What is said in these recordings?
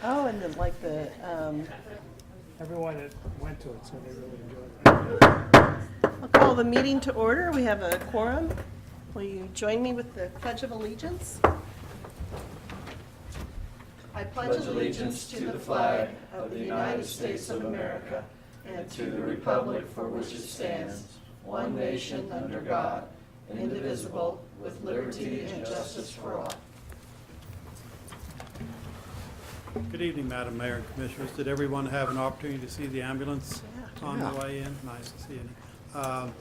Oh, and then like the, Everyone that went to it said they really enjoyed it. I'll call the meeting to order. We have a quorum. Will you join me with the Pledge of Allegiance? I pledge allegiance to the flag of the United States of America and to the republic for which it stands, one nation under God, indivisible, with liberty and justice for all. Good evening, Madam Mayor and Commissioners. Did everyone have an opportunity to see the ambulance on the way in? Nice to see you.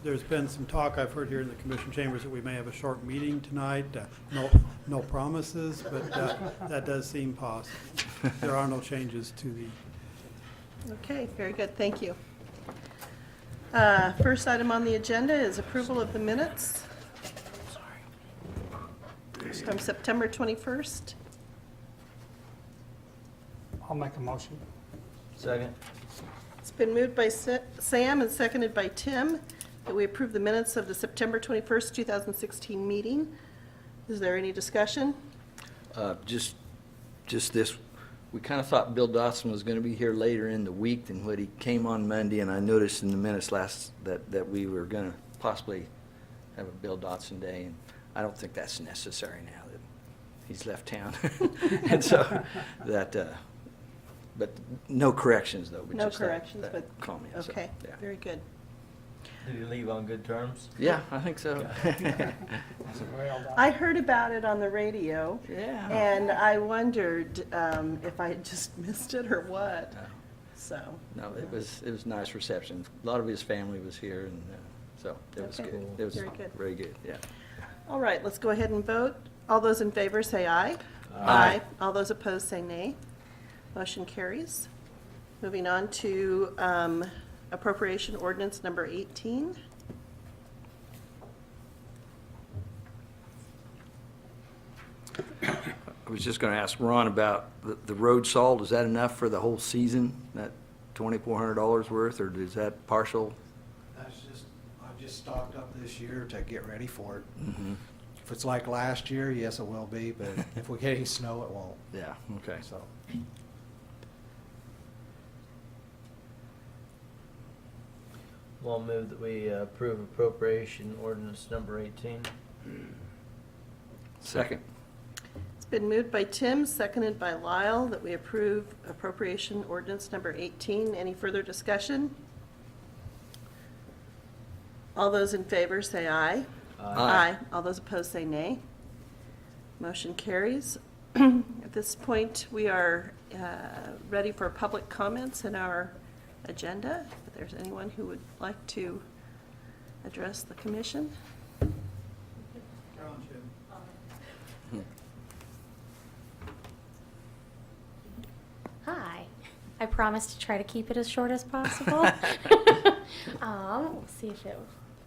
There's been some talk I've heard here in the Commission chambers that we may have a short meeting tonight. No promises, but that does seem possible. There are no changes to the... Okay, very good. Thank you. First item on the agenda is approval of the minutes from September 21st. I'll make a motion. Second. It's been moved by Sam and seconded by Tim that we approve the minutes of the September 21st, 2016 meeting. Is there any discussion? Just this, we kind of thought Bill Dotson was going to be here later in the week than what he came on Monday, and I noticed in the minutes that we were going to possibly have a Bill Dotson day, and I don't think that's necessary now that he's left town. And so that, but no corrections though. But No just corrections, that but, comment. So, okay, yeah. very good. Did you leave on good terms? Yeah, I think so. Well done. I heard about it on the radio, Yeah. and I wondered if I had just missed it or what, so. No, it was nice reception. A lot of his family was here, and so it was Okay. good. It was Very good. very good. Yeah. All right, let's go ahead and vote. All those in favor say aye. Aye. All those opposed say nay. Motion carries. Moving on to appropriation ordinance number 18. I was just going to ask Ron about the road salt. Is that enough for the whole season? That $2,400 worth, or is that partial? I've just stocked up this year to get ready for it. Mm-hmm. If it's like last year, yes, it will be, but if we get any snow, it won't, Yeah. Okay. so. Well, I'll move that we approve appropriation ordinance number 18. Second. It's been moved by Tim, seconded by Lyle, that we approve appropriation ordinance number 18. Any further discussion? All those in favor say aye. Aye. All those opposed say nay. Motion carries. At this point, we are ready for public comments in our agenda. If there's anyone who would like to address the commission. Hi. I promise to try to keep it as short as possible. We'll see if the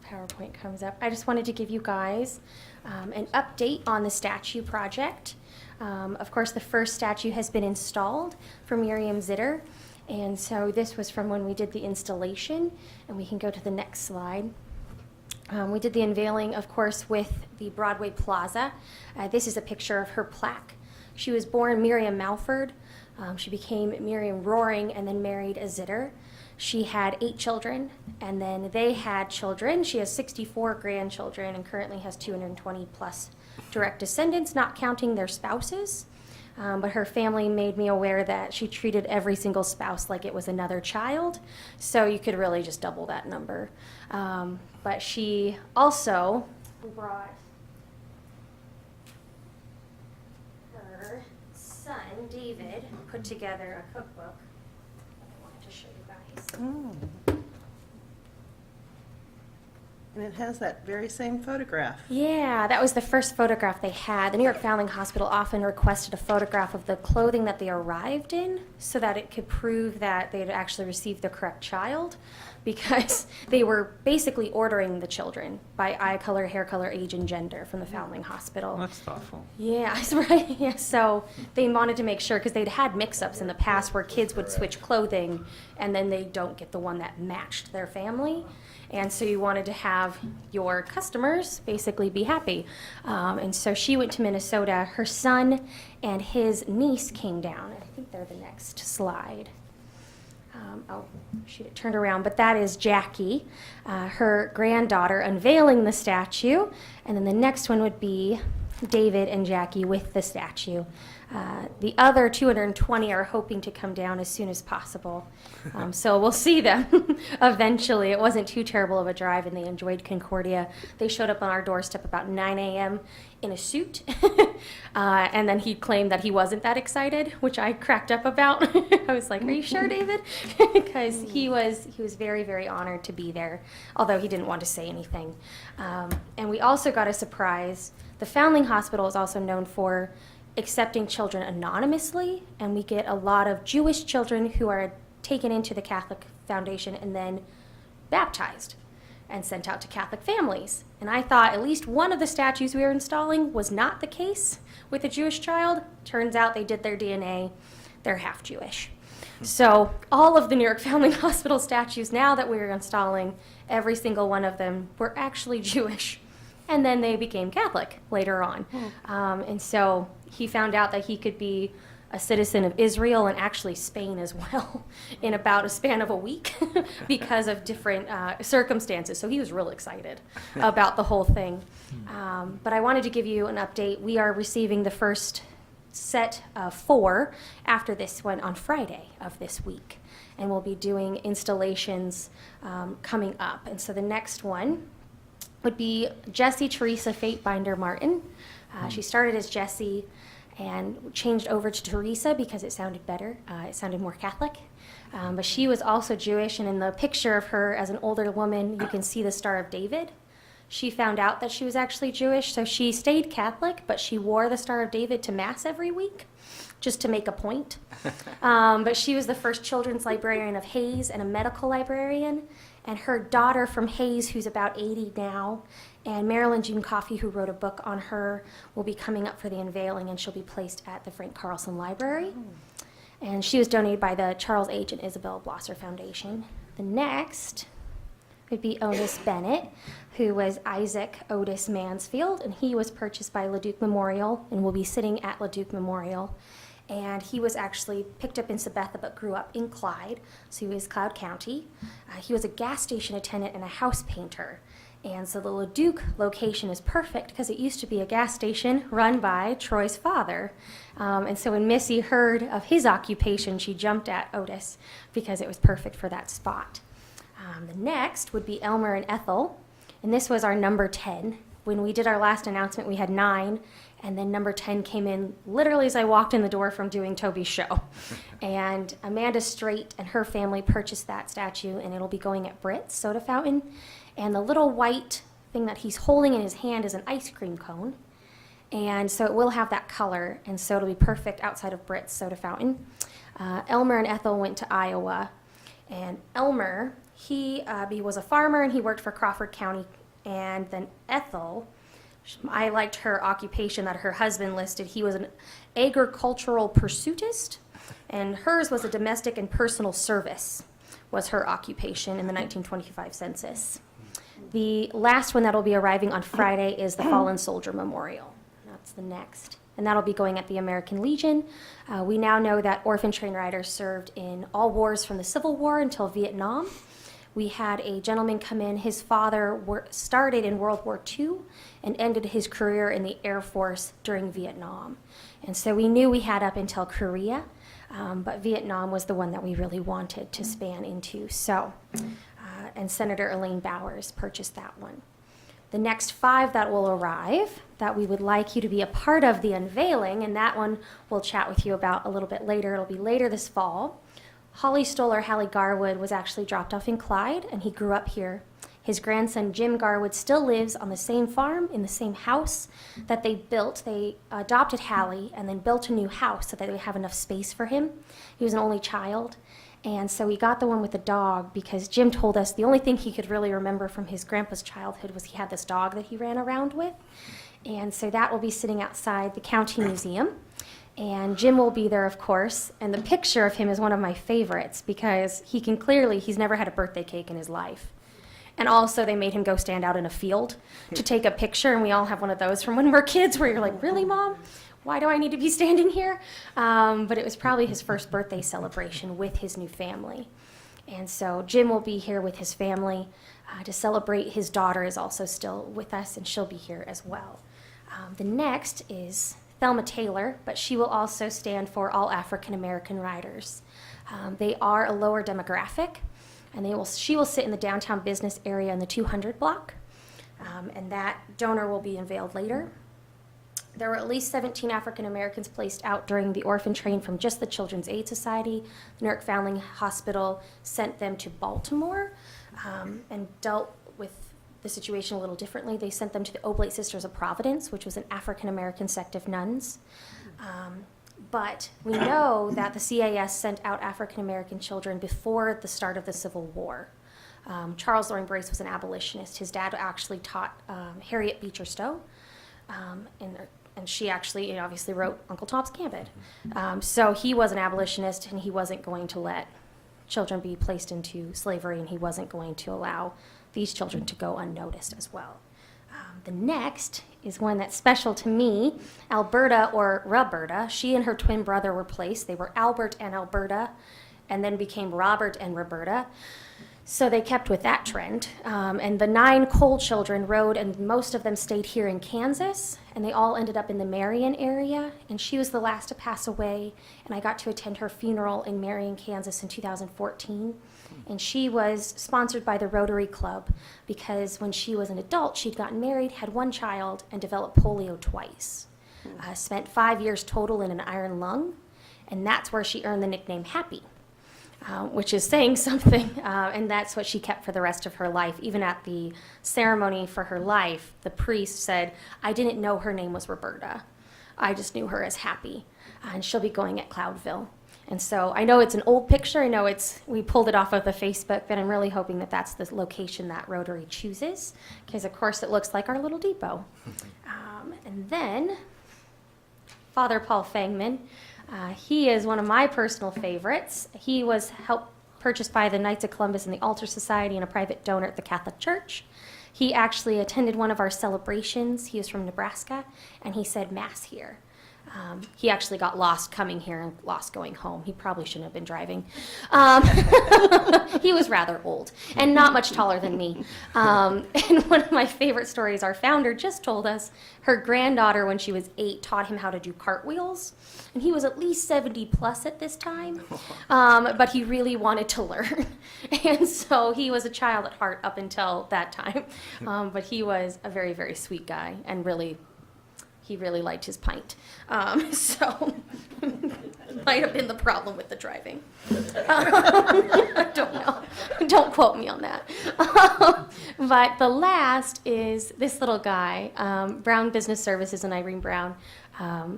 PowerPoint comes up. I just wanted to give you guys an update on the statue project. Of course, the first statue has been installed for Miriam Zitter. And so this was from when we did the installation, and we can go to the next slide. We did the unveiling, of course, with the Broadway Plaza. This is a picture of her plaque. She was born Miriam Malford. She became Miriam Roaring and then married a Zitter. She had 8 children, and then they had children. She has 64 grandchildren and currently has 220 plus direct descendants, not counting their spouses. But her family made me aware that she treated every single spouse like it was another child, so you could really just double that number. But she also brought her son, David, put together a cookbook that I wanted to show you guys. And it has that very same photograph. Yeah, that was the first photograph they had. The New York Foundling Hospital often requested a photograph of the clothing that they arrived in so that it could prove that they had actually received the correct child, because they were basically ordering the children by eye color, hair color, age, and gender from the Foundling Hospital. That's thoughtful. Yeah, that's right. Yeah, so they wanted to make sure, because they'd had mix-ups in the past where kids would switch clothing and then they don't get the one that matched their family. And so you wanted to have have your customers basically be happy. And so she went to Minnesota. Her son and his niece came down. I think they're the next slide. Oh, shoot, it turned around, but that is Jackie, her granddaughter, unveiling the statue. And then the next one would be David and Jackie with the statue. The other 220 are hoping to come down as soon as possible. So we'll see them eventually. It wasn't too terrible of a drive, and they enjoyed Concordia. They showed up on our doorstep about 9 a.m. in a suit. And then he claimed that he wasn't that excited, which I cracked up about. I was like, "Are you sure, David?" Because he was very, very honored to be there, although he didn't want to say anything. And we also got a surprise. The Foundling Hospital is also known for accepting children anonymously, and we get a lot of Jewish children who are taken into the Catholic Foundation and then baptized and sent out to Catholic families. And I thought at least one of the statues we were installing was not the case with a Jewish child. Turns out they did their DNA. They're half Jewish. So all of the New York Foundling Hospital statues now that we're installing, every single one of them were actually Jewish. And then they became Catholic later on. And so he found out that he could be a citizen of Israel and actually Spain as well in about a span of a week because of different circumstances. So he was real excited about the whole thing. But I wanted to give you an update. We are receiving the first set of 4 after this one on Friday of this week. And we'll be doing installations coming up. And so the next one would be Jessie Teresa Fate Binder Martin. She started as Jessie and changed over to Teresa because it sounded better. It sounded more Catholic. But she was also Jewish, and in the picture of her as an older woman, you can see the Star of David. She found out that she was actually Jewish, so she stayed Catholic, but she wore the Star of David to Mass every week, just to make a point. But she was the first children's librarian of Hayes and a medical librarian. And her daughter from Hayes, who's about 80 now, and Marilyn Jean Coffey, who wrote a book on her, will be coming up for the unveiling, and she'll be placed at the Frank Carlson Library. And she was donated by the Charles H. and Isabel Blosser Foundation. The next would be Otis Bennett, who was Isaac Otis Mansfield, and he was purchased by Leduc Memorial and will be sitting at Leduc Memorial. And he was actually picked up in Sabetha but grew up in Clyde, so he was Cloud County. He was a gas station attendant and a house painter. And so the Leduc location is perfect because it used to be a gas station run by Troy's father. And so when Missy heard of his occupation, she jumped at Otis because it was perfect for that spot. The next would be Elmer and Ethel, and this was our number 10. When we did our last announcement, we had 9, and then number 10 came in literally as I walked in the door from doing Toby's show. And Amanda Straight and her family purchased that statue, and it'll be going at Britt's Soda Fountain. And the little white thing that he's holding in his hand is an ice cream cone. And so it will have that color, and so it'll be perfect outside of Britt's Soda Fountain. Elmer and Ethel went to Iowa, and Elmer, he was a farmer, and he worked for Crawford County. And then Ethel, I liked her occupation that her husband listed. He was an agricultural pursuitist, and hers was a domestic and personal service was her occupation in the 1925 census. The last one that will be arriving on Friday is the Fallen Soldier Memorial. That's the next. And that'll be going at the American Legion. We now know that orphan train riders served in all wars from the Civil War until Vietnam. We had a gentleman come in. His father started in World War II and ended his career in the Air Force during Vietnam. And so we knew we had up until Korea, but Vietnam was the one that we really wanted to span into. So, and Senator Elaine Bowers purchased that one. The next 5 that will arrive that we would like you to be a part of the unveiling, and that one we'll chat with you about a little bit later. It'll be later this fall. Holly Stoller, Hallie Garwood, was actually dropped off in Clyde, and he grew up here. His grandson, Jim Garwood, still lives on the same farm in the same house that they built. They adopted Hallie and then built a new house so that they have enough space for him. He was an only child, and so we got the one with the dog because Jim told us the only thing he could really remember from his grandpa's childhood was he had this dog that he ran around with. And so that will be sitting outside the county museum. And Jim will be there, of course, and the picture of him is one of my favorites because he's never had a birthday cake in his life. And also, they made him go stand out in a field to take a picture, and we all have one of those from when we're kids where you're like, really, Mom? Why do I need to be standing here? But it was probably his first birthday celebration with his new family. And so Jim will be here with his family to celebrate. His daughter is also still with us, and she'll be here as well. The next is Thelma Taylor, but she will also stand for all African American riders. They are a lower demographic, and she will sit in the downtown business area in the 200 block, and that donor will be unveiled later. There were at least 17 African Americans placed out during the orphan train from just the Children's Aid Society. The New York Foundling Hospital sent them to Baltimore and dealt with the situation a little differently. They sent them to the Oblate Sisters of Providence, which was an African American sect of nuns. But we know that the CAS sent out African American children before the start of the Civil War. Charles Loring Brace was an abolitionist. His dad actually taught Harriet Beecher Stowe. And she actually, obviously wrote Uncle Tom's Cabin. So he was an abolitionist, and he wasn't going to let children be placed into slavery, and he wasn't going to allow these children to go unnoticed as well. The next is one that's special to me, Alberta or Roberta. She and her twin brother were placed. They were Albert and Alberta, and then became Robert and Roberta. So they kept with that trend. And the 9 Cole children rode, and most of them stayed here in Kansas, and they all ended up in the Marion area. And she was the last to pass away, and I got to attend her funeral in Marion, Kansas in 2014. And she was sponsored by the Rotary Club because when she was an adult, she'd gotten married, had 1 child, and developed polio twice. Spent 5 years total in an iron lung, and that's where she earned the nickname Happy. Which is saying something, and that's what she kept for the rest of her life. Even at the ceremony for her life, the priest said, I didn't know her name was Roberta. I just knew her as Happy, and she'll be going at Cloudville. And so I know it's an old picture. I know we pulled it off of the Facebook, but I'm really hoping that that's the location that Rotary chooses, because of course it looks like our little depot. And then Father Paul Fangman. He is one of my personal favorites. He was helped purchased by the Knights of Columbus and the Altar Society and a private donor at the Catholic Church. He actually attended one of our celebrations. He was from Nebraska, and he said Mass here. He actually got lost coming here and lost going home. He probably shouldn't have been driving. He was rather old and not much taller than me. And one of my favorite stories our founder just told us, her granddaughter, when she was 8, taught him how to do cartwheels. And he was at least 70 plus at this time, but he really wanted to learn. And so he was a child at heart up until that time. But he was a very, very sweet guy, and he really liked his pint. So might have been the problem with the driving. I don't know. Don't quote me on that. But the last is this little guy, Brown Business Services and Irene Brown,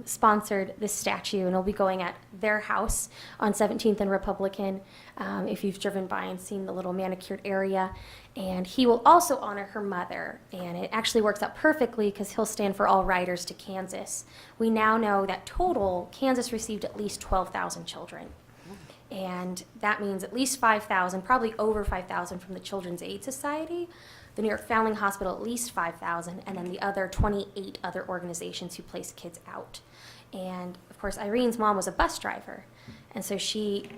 sponsored this statue, and it'll be going at their house on 17th and Republican, if you've driven by and seen the little manicured area. And he will also honor her mother, and it actually works out perfectly because he'll stand for all riders to Kansas. We now know that total, Kansas received at least 12,000 children. And that means at least 5,000, probably over 5,000 from the Children's Aid Society, the New York Foundling Hospital at least 5,000, and then the other 28 other organizations who place kids out. And of course, Irene's mom was a bus driver, and so she,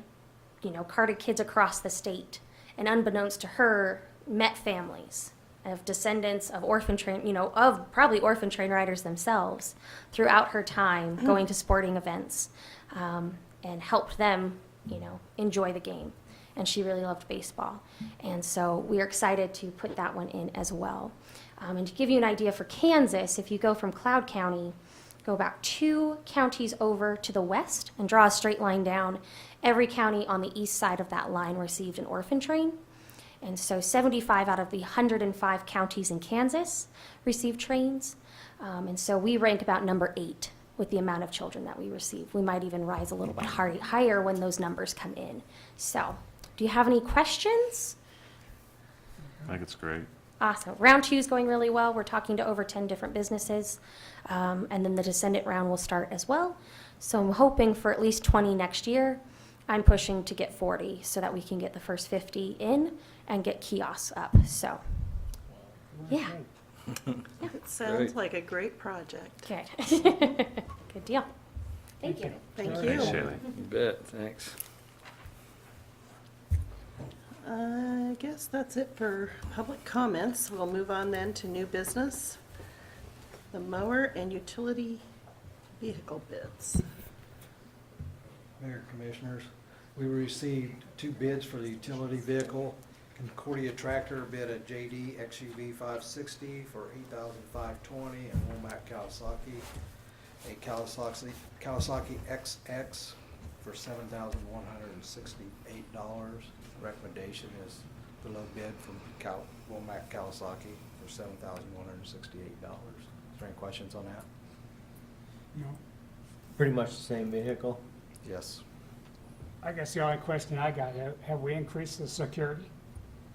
carted kids across the state, and unbeknownst to her, met families of descendants of orphan train, of probably orphan train riders themselves throughout her time going to sporting events, and helped them, enjoy the game. And she really loved baseball. And so we are excited to put that one in as well. And to give you an idea for Kansas, if you go from Cloud County, go about 2 counties over to the west and draw a straight line down, every county on the east side of that line received an orphan train. And so 75 out of the 105 counties in Kansas received trains. And so we rank about number 8 with the amount of children that we receive. We might even rise a little bit higher when those numbers come in. So, do you have any questions? I think it's great. Awesome. Round 2 is going really well. We're talking to over 10 different businesses. And then the descendant round will start as well. So I'm hoping for at least 20 next year. I'm pushing to get 40 so that we can get the first 50 in. and get kiosks up. So, yeah, It sounds Great. like a great project. good. Good deal. Thank you. Thank All you. right. Thanks, Shaylee. You bet, thanks. I guess that's it for public comments. We'll move on then to new business. The mower and utility vehicle bids. Mayor, Commissioners, we received 2 bids for the utility vehicle. Concordia tractor bid a JD XUV 560 for $8,520, and Womack Kawasaki, a Kawasaki XX for $7,168. Recommendation is the low bid from Womack Kawasaki for $7,168. Is there any questions on that? No. Pretty much the same vehicle. Yes. I guess the only question I got, have we increased the security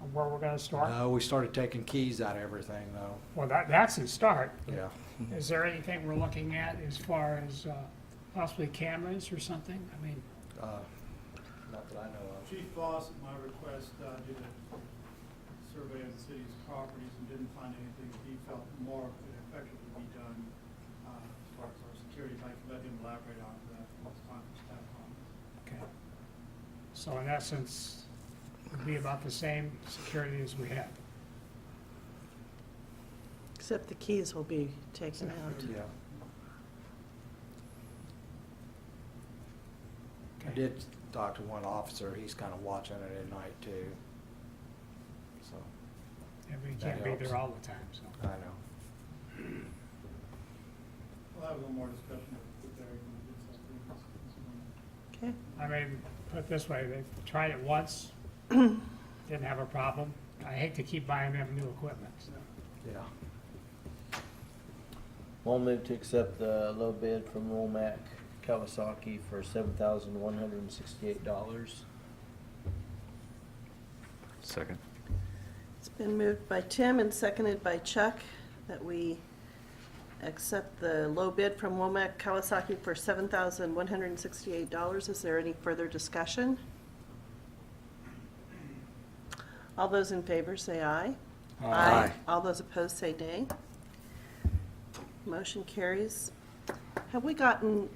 of where we're gonna start? No, we started taking keys out of everything, though. Well, that's a start. Yeah. Is there anything we're looking at as far as possibly cameras or something? I mean, Not that I know of. Chief Voss, at my request, did a survey of the city's properties and didn't find anything that he felt more could effectively be done as far as our security. If I could let him elaborate on that, it's time for staff comments. okay. So in essence, it'd be about the same security as we have. Except the keys will be taken out. Yeah. I did talk to one officer, he's kind of watching it at night too. So, And we That can't be helps. there all the time, so. I know. We'll have a little more discussion with Barry when he gets up here. Okay. I mean, put it this way, they tried it once, didn't have a problem. I hate to keep buying them new equipment, so. Yeah. We'll move to accept the low bid from Womack Kawasaki for $7,168. Second. It's been moved by Tim and seconded by Chuck that we accept the low bid from Womack Kawasaki for $7,168. Is there any further discussion? All those in favor say aye. Aye. All those opposed say nay. Motion carries. Have we gotten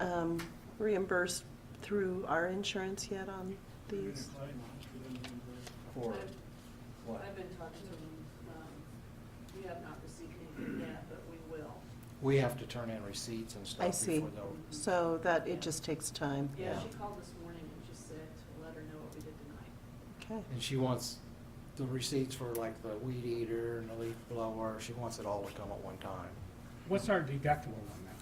reimbursed through our insurance yet on these? For what? I've been talking to them, we have not received anything yet, but we will. We have to turn in receipts and stuff I see. before they'll. So that it just takes time. Yeah, Yeah. she called this morning and just said to let her know what we did tonight. Okay. And she wants the receipts for like the weed eater and the leaf blower, she wants it all to come at one time. What's our deductible on that?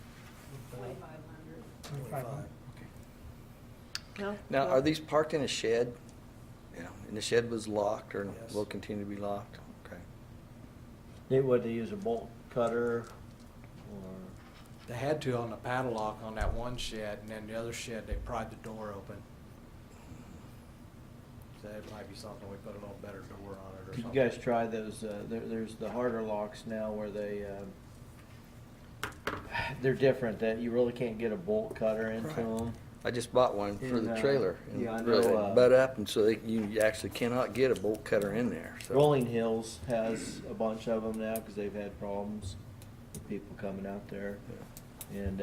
2,500. 25? Okay. No? Now, are these parked in a shed? Yeah, and the shed was locked or Yes. will continue to be locked? Okay. Would they use a bolt cutter or? They had to on the padlock on that one shed, and then the other shed, they pried the door open. So it might be something, we put a little better door on it or Could something. you guys try those, there's the harder locks now where they're different, that you really can't get a bolt cutter into Right. them. I just bought one for the And, trailer. and yeah, I really know, butt up, and so you actually cannot get a bolt cutter in there, so. Rolling Hills has a bunch of them now because they've had problems with people coming out there. And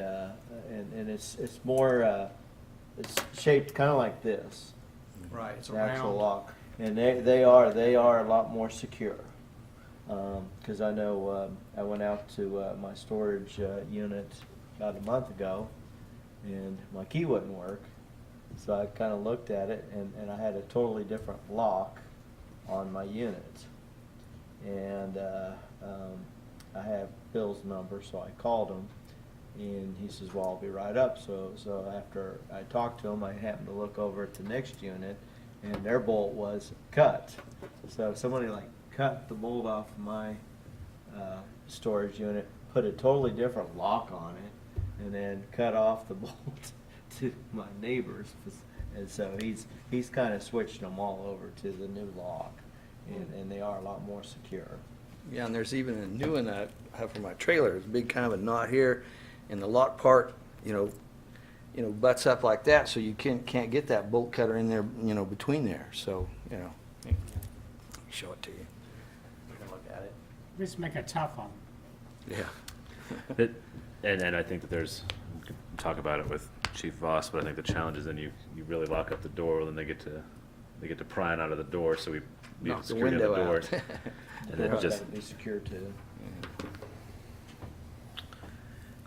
it's more, it's shaped kind of like this. Right, it's a The actual round. lock, and they are a lot more secure. Because I know I went out to my storage unit about a month ago, and my key wouldn't work. So I kind of looked at it, and I had a totally different lock on my unit. And I have Bill's number, so I called him, and he says, "Well, I'll be right up." So after I talked to him, I happened to look over at the next unit, and their bolt was cut. So somebody like cut the bolt off of my storage unit, put a totally different lock on it, and then cut off the bolt to my neighbor's. And so he's kind of switched them all over to the new lock, and they are a lot more secure. Yeah, and there's even a new one that I have for my trailer. It's a big kind of a knot here, and the lock part, butts up like that, so you can't get that bolt cutter in there, between there, so, show it to you. We can look at it. Just make it tough on them. Yeah. And I think that there's, we can talk about it with Chief Voss, but I think the challenge is then you really lock up the door, then they get to prying out of the door, so we leave Knock the security on the window door. out. And then It's just, gotta be secure too.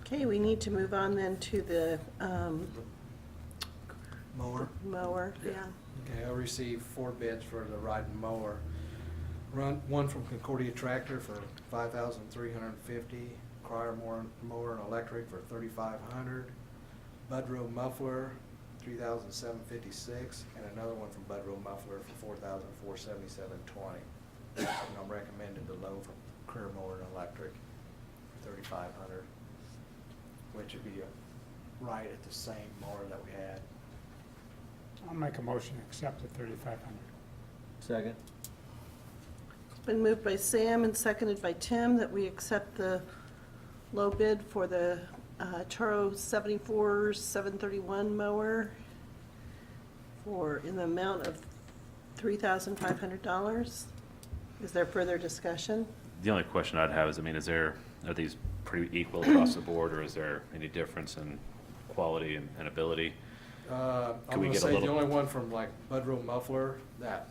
Okay, we need to move on then to the Mower. mower, yeah. Okay, I received 4 bids for the riding mower. One from Concordia Tractor for $5,350, Crier mower and electric for $3,500, Budrow muffler, $3,756, and another one from Budrow muffler for $4,477.20. And I'm recommending the low from Crier mower and electric for $3,500, which would be right at the same mower that we had. I'll make a motion to accept the 3,500. Second? It's been moved by Sam and seconded by Tim that we accept the low bid for the Toro 731 mower in the amount of $3,500. Is there further discussion? the only question I'd have is, I mean, are these pretty equal across the board, or is there any difference in quality and ability? I'm Could we gonna get a say the little- only one from like Budrow muffler, that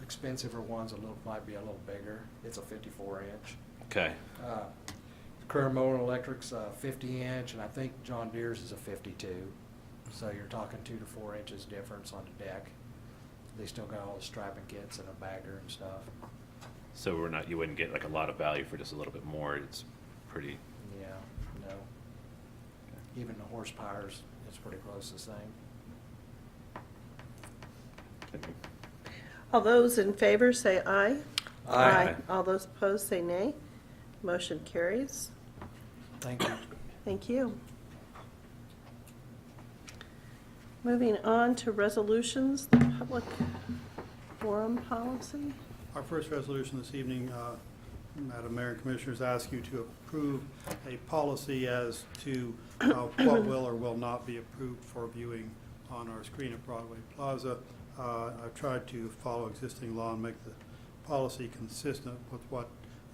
expensiver one's might be a little bigger. It's a 54 inch. Okay, Current mower and electric's a 50 inch, and I think John Deere's is a 52. So you're talking 2 to 4 inches difference on the deck. They still got all the strapping kits and a bagger and stuff. so you wouldn't get like a lot of value for just a little bit more, it's pretty, Yeah, no. Even the horsepower's, it's pretty close to the same. All those in favor say aye. Aye. All those opposed say nay. Motion carries. Thank you. Thank you. Moving on to resolutions, the public forum policy. Our first resolution this evening, Madam Mayor and Commissioners, ask you to approve a policy as to what will or will not be approved for viewing on our screen at Broadway Plaza. I've tried to follow existing law and make the policy consistent with what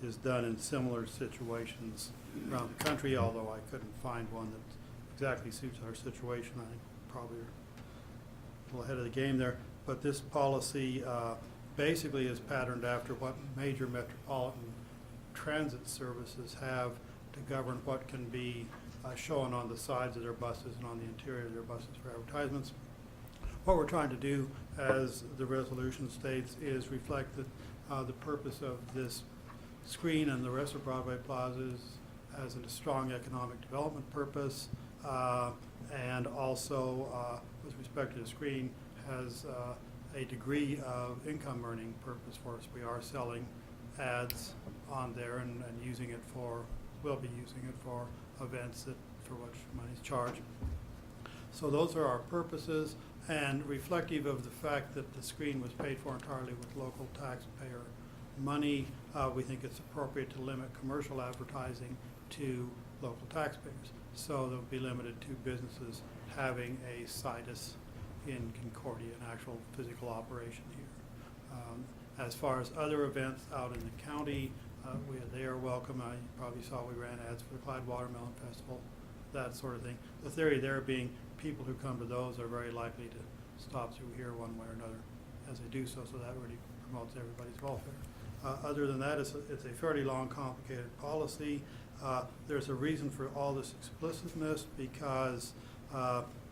is done in similar situations around the country, although I couldn't find one that exactly suits our situation. I think probably are a little ahead of the game there. But this policy basically is patterned after what major metropolitan transit services have to govern what can be shown on the sides of their buses and on the interior of their buses for advertisements. What we're trying to do, as the resolution states, is reflect that the purpose of this screen and the rest of Broadway plazas has a strong economic development purpose, and also with respect to the screen has a degree of income earning purpose for us. We are selling ads on there and using it will be using it for events for which money is charged. So those are our purposes, and reflective of the fact that the screen was paid for entirely with local taxpayer money, we think it's appropriate to limit commercial advertising to local taxpayers. So they'll be limited to businesses having a situs in Concordia, an actual physical operation here. As far as other events out in the county, they are welcome. You probably saw we ran ads for the Clyde Watermelon Festival, that sort of thing. The theory there being people who come to those are very likely to stop through here one way or another as they do so, so that really promotes everybody's welfare. Other than that, it's a fairly long, complicated policy. There's a reason for all this explicitness because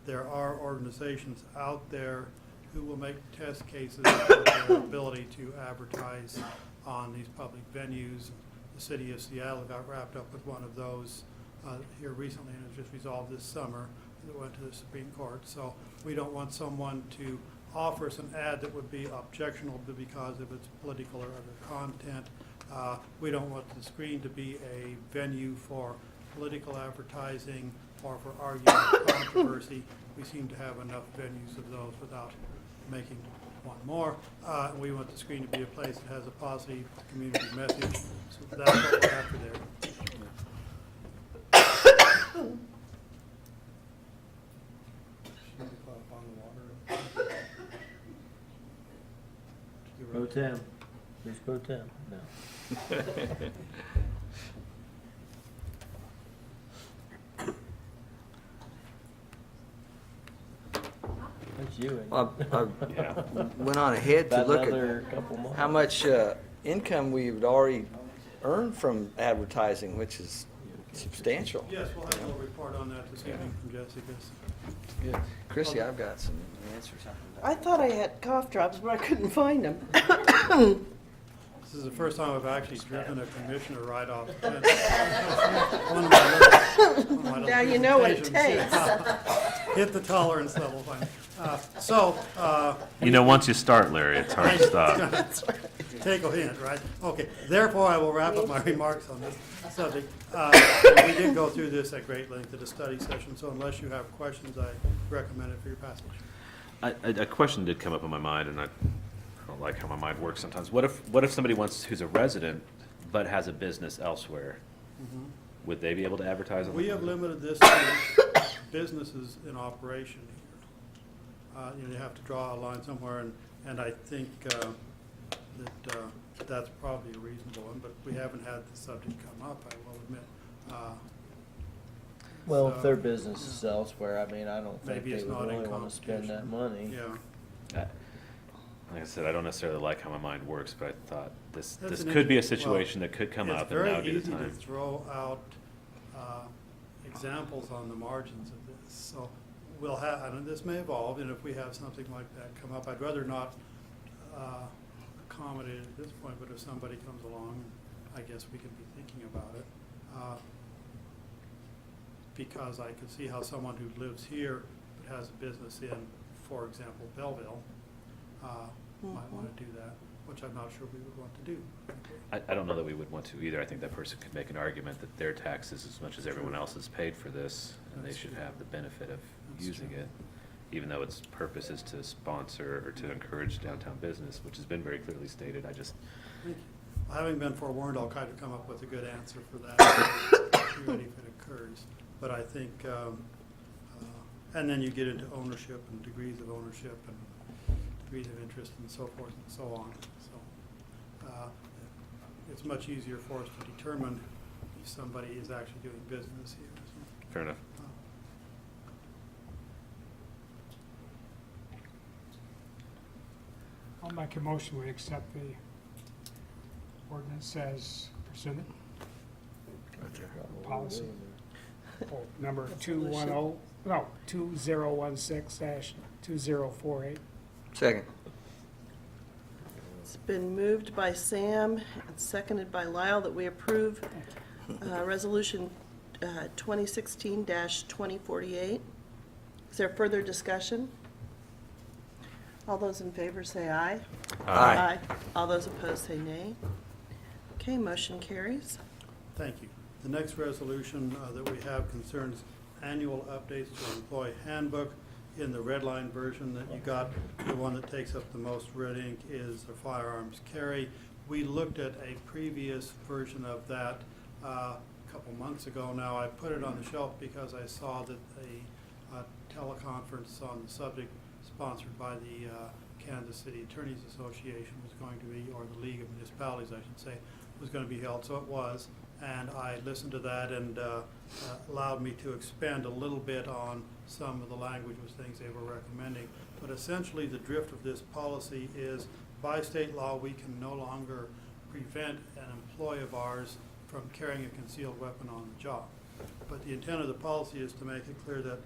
there are organizations out there who will make test cases of their ability to advertise on these public venues. The city of Seattle got wrapped up with one of those here recently, and it was just resolved this summer that went to the Supreme Court. So we don't want someone to offer us an ad that would be objectionable because of its political or other content. We don't want the screen to be a venue for political advertising or for argument or controversy. We seem to have enough venues of those without making one more. We want the screen to be a place that has a positive community message. So that's what we're after there. Pro Tem. Bruce Pro Tem, no. That's you, ain't Well, it? I Yeah. went on ahead to About look another at couple more. how much income we've already earned from advertising, which is substantial. Yes, we'll have a little report on that this evening from Jessica's. Good. Chrissy, I've got some answers. I thought I had cough drops, but I couldn't find them. This is the first time I've actually driven a commissioner right off the fence. One of my little Now you know what it presentations. takes. Hit the tolerance level finally. You know, once you start, Larry, it's hard to stop. Take a hint, right? Okay, therefore, I will wrap up my remarks on this subject. We did go through this at great length at a study session, so unless you have questions, I recommend it for your passage. A question did come up in my mind, and I don't like how my mind works sometimes. What if somebody who's a resident but has a business elsewhere? Would they be able to advertise on We the- have limited this to businesses in operation here. You have to draw a line somewhere, and I think that's probably a reasonable one, but we haven't had the subject come up, I will admit. Well, if their So, business is elsewhere, I mean, I don't think Maybe they it's would not in really wanna spend that money. Yeah. Like I said, I don't necessarily like how my mind works, but I thought this That's an could be a interesting- situation that could come up, and now would be the It's very time. easy to throw out examples on the margins of this, so we'll have, and this may evolve, and if we have something like that come up, I'd rather not accommodate it at this point, but if somebody comes along, I guess we can be thinking about it. Because I could see how someone who lives here but has a business in, for example, Belleville, might want to do that, which I'm not sure we would want to do. I don't know that we would want to either. I think that person could make an argument that their taxes, as much as everyone else is paid for this, and they That's should true. have the benefit of That's using true. it, even though its purpose is to sponsor or to encourage downtown business, which has been very clearly stated. Thank you. Having been forewarned, I'll kind of come up with a good answer for that, be ready if it occurs. But I think, and then you get into ownership and degrees of ownership and degrees of interest and so forth and so on. So it's much easier for us to determine if somebody is actually doing business here. So, Fair enough. I'll make a motion, we accept the ordinance as presented, policy. Number 2016-2048. Second. It's been moved by Sam and seconded by Lyle that we approve Resolution 2016-2048. Is there further discussion? All those in favor say aye. Aye. All those opposed say nay. Okay, motion carries. Thank you. The next resolution that we have concerns annual updates to our employee handbook. In the red line version that you got, the one that takes up the most red ink is the firearms carry. We looked at a previous version of that a couple months ago now. I put it on the shelf because I saw that a teleconference on the subject sponsored by the Kansas City Attorneys Association was going to be, or the League of Municipalities, I should say, was going to be held. So it was. And I listened to that and allowed me to expand a little bit on some of the language was things they were recommending. But essentially, the drift of this policy is, by state law, we can no longer prevent an employee of ours from carrying a concealed weapon on the job. But the intent of the policy is to make it clear that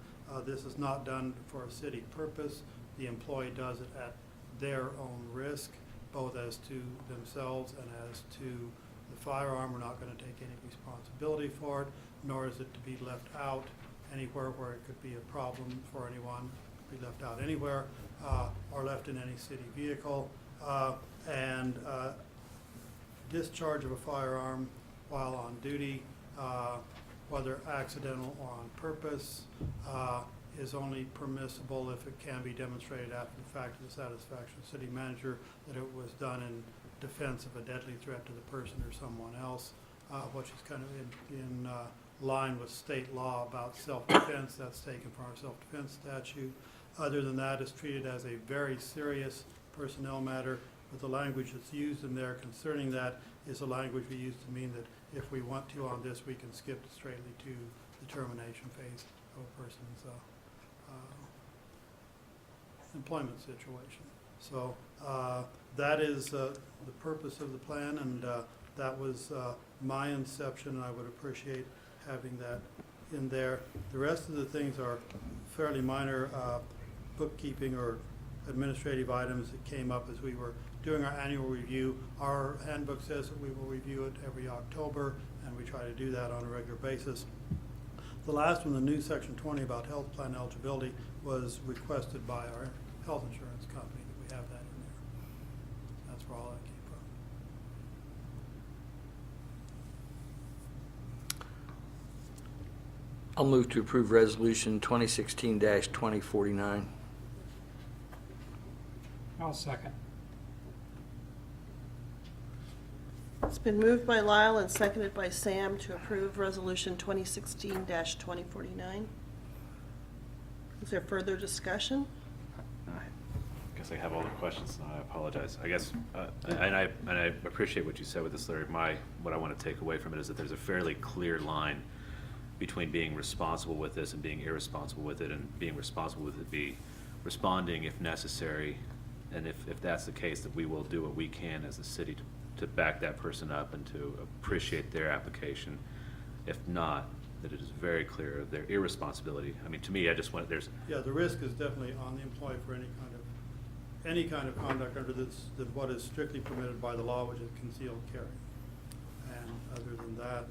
this is not done for a city purpose. The employee does it at their own risk, both as to themselves and as to the firearm. We're not going to take any responsibility for it, nor is it to be left out anywhere where it could be a problem for anyone, be left out anywhere, or left in any city vehicle. And discharge of a firearm while on duty, whether accidental or on purpose, is only permissible if it can be demonstrated after the fact to the satisfaction of the city manager that it was done in defense of a deadly threat to the person or someone else, which is kind of in line with state law about self-defense. That's taken from our self-defense statute. Other than that, it's treated as a very serious personnel matter but the language that's used in there concerning that is the language we use to mean that if we want to on this, we can skip straightly to the termination phase of a person's employment situation. So that is the purpose of the plan, and that was my inception, and I would appreciate having that in there. The rest of the things are fairly minor bookkeeping or administrative items that came up as we were doing our annual review. Our handbook says that we will review it every October, and we try to do that on a regular basis. The last one, the new section 20 about health plan eligibility, was requested by our health insurance company that we have that in there. That's where all that came from. I'll move to approve Resolution 2016-2049. I'll second. It's been moved by Lyle and seconded by Sam to approve Resolution 2016-2049. Is there further discussion? I guess I have all the questions, and I apologize. I guess, and I appreciate what you said with this, Larry. What I want to take away from it is that there's a fairly clear line between being responsible with this and being irresponsible with it, and being responsible with it be responding if necessary, and if that's the case, that we will do what we can as a city to back that person up and to appreciate their application. If not, that it is very clear of their irresponsibility. I mean, to me, I just want, there's, Yeah, the risk is definitely on the employee for any kind of conduct under this, than what is strictly permitted by the law, which is concealed carry. And other than that,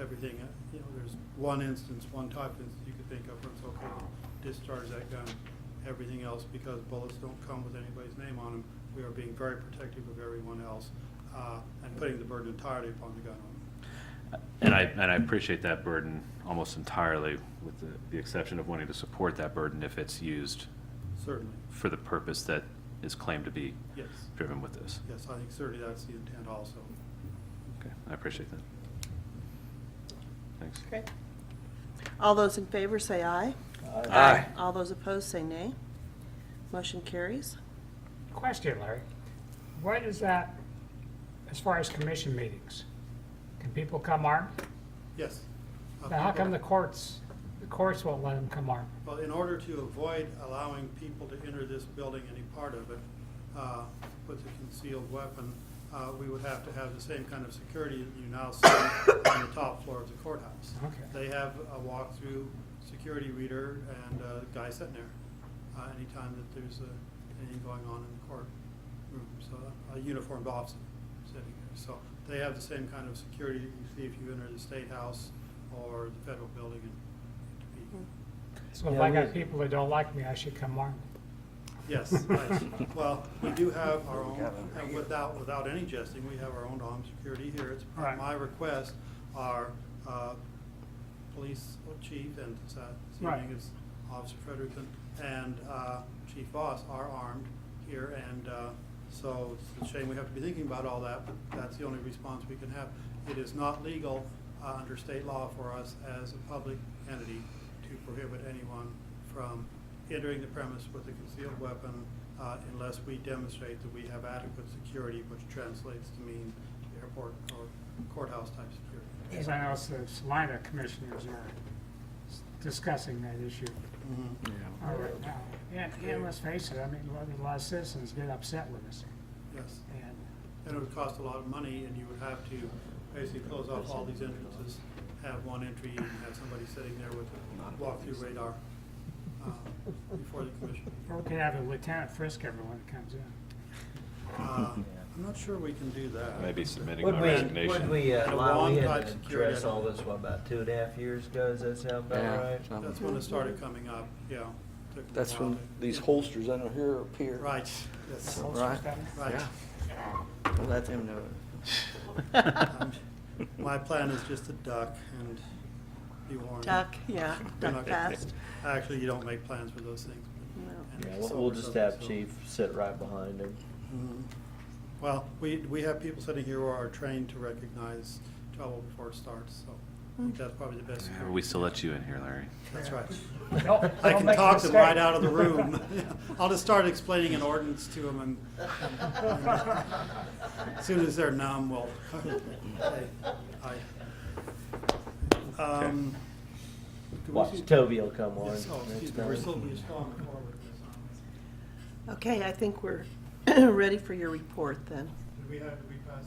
everything, there's one instance, one type of instance you could think of where it's okay to discharge that gun. Everything else, because bullets don't come with anybody's name on them, we are being very protective of everyone else, and putting the burden entirely upon the gun owner. and I appreciate that burden almost entirely, with the exception of wanting to support that burden if it's used Certainly, for the purpose that is claimed to be yes. driven with this. Yes, I think certainly that's the intent also. Okay, I appreciate that. Thanks. Okay. All those in favor say aye. Aye. All those opposed say nay. Motion carries. Question, Larry. What is that, as far as commission meetings? Can people come armed? Yes. Now, how come the courts won't let them come armed? Well, in order to avoid allowing people to enter this building, any part of it, with a concealed weapon, we would have to have the same kind of security that you now see on the top floor of the courthouse. Okay. They have a walk-through security reader and a guy sitting there anytime that there's anything going on in the courtroom. So a uniformed officer sitting there. So they have the same kind of security that you see if you enter the State House or the federal building in Topeka. So if Yeah, I got we- people that don't like me, I should come armed? Yes, right. Well, we do have our own, and without any jesting, we have our own armed security here. It's Right. my request, our police chief, and this Right. evening is Officer Fredericton, and Chief Voss are armed here, and so it's a shame we have to be thinking about all that, but that's the only response we can have. It is not legal under state law for us as a public entity to prohibit anyone from entering the premise with a concealed weapon unless we demonstrate that we have adequate security, which translates to mean airport or courthouse type security. As I know, the Salina commissioners are discussing that issue all right now. And let's face it, I mean, a lot of citizens get upset with us. Yes, And and it would cost a lot of money, and you would have to basically close off all these entrances, have one entry, and have somebody sitting there with a walk-through radar before the commission. or we could have a lieutenant frisk everyone that comes in. I'm not sure we can do that. Maybe submitting Would my we, resignation. would we, And a Lyle, we wand had type to security, address I don't- all this, what, about 2.5 years ago? Does that sound about Yeah, right? something. That's when it started coming up, yeah. Took a That's while when to- these holsters under here appear. Right, yes, Right. right. Yeah. We'll let them know. My plan is just to duck and be warned. Duck, yeah, We're duck not- fast. Actually, you don't make plans for those things. No. And Yeah, so we'll forth, just so- have so- Chief sit right behind him. Mhm. Well, we have people sitting here who are trained to recognize trouble before it starts, so think that's probably the best. We still let you in here, Larry. That's right. Don't- I don't can make a talk them right mistake. out of the room. I'll just start explaining an ordinance to them, and as soon as they're numb, we'll. Okay, do we Watch see- Toby will come on. Yes, oh, next excuse me, we're time. still on the forward with this. Okay, I think we're ready for your report then. Did we pass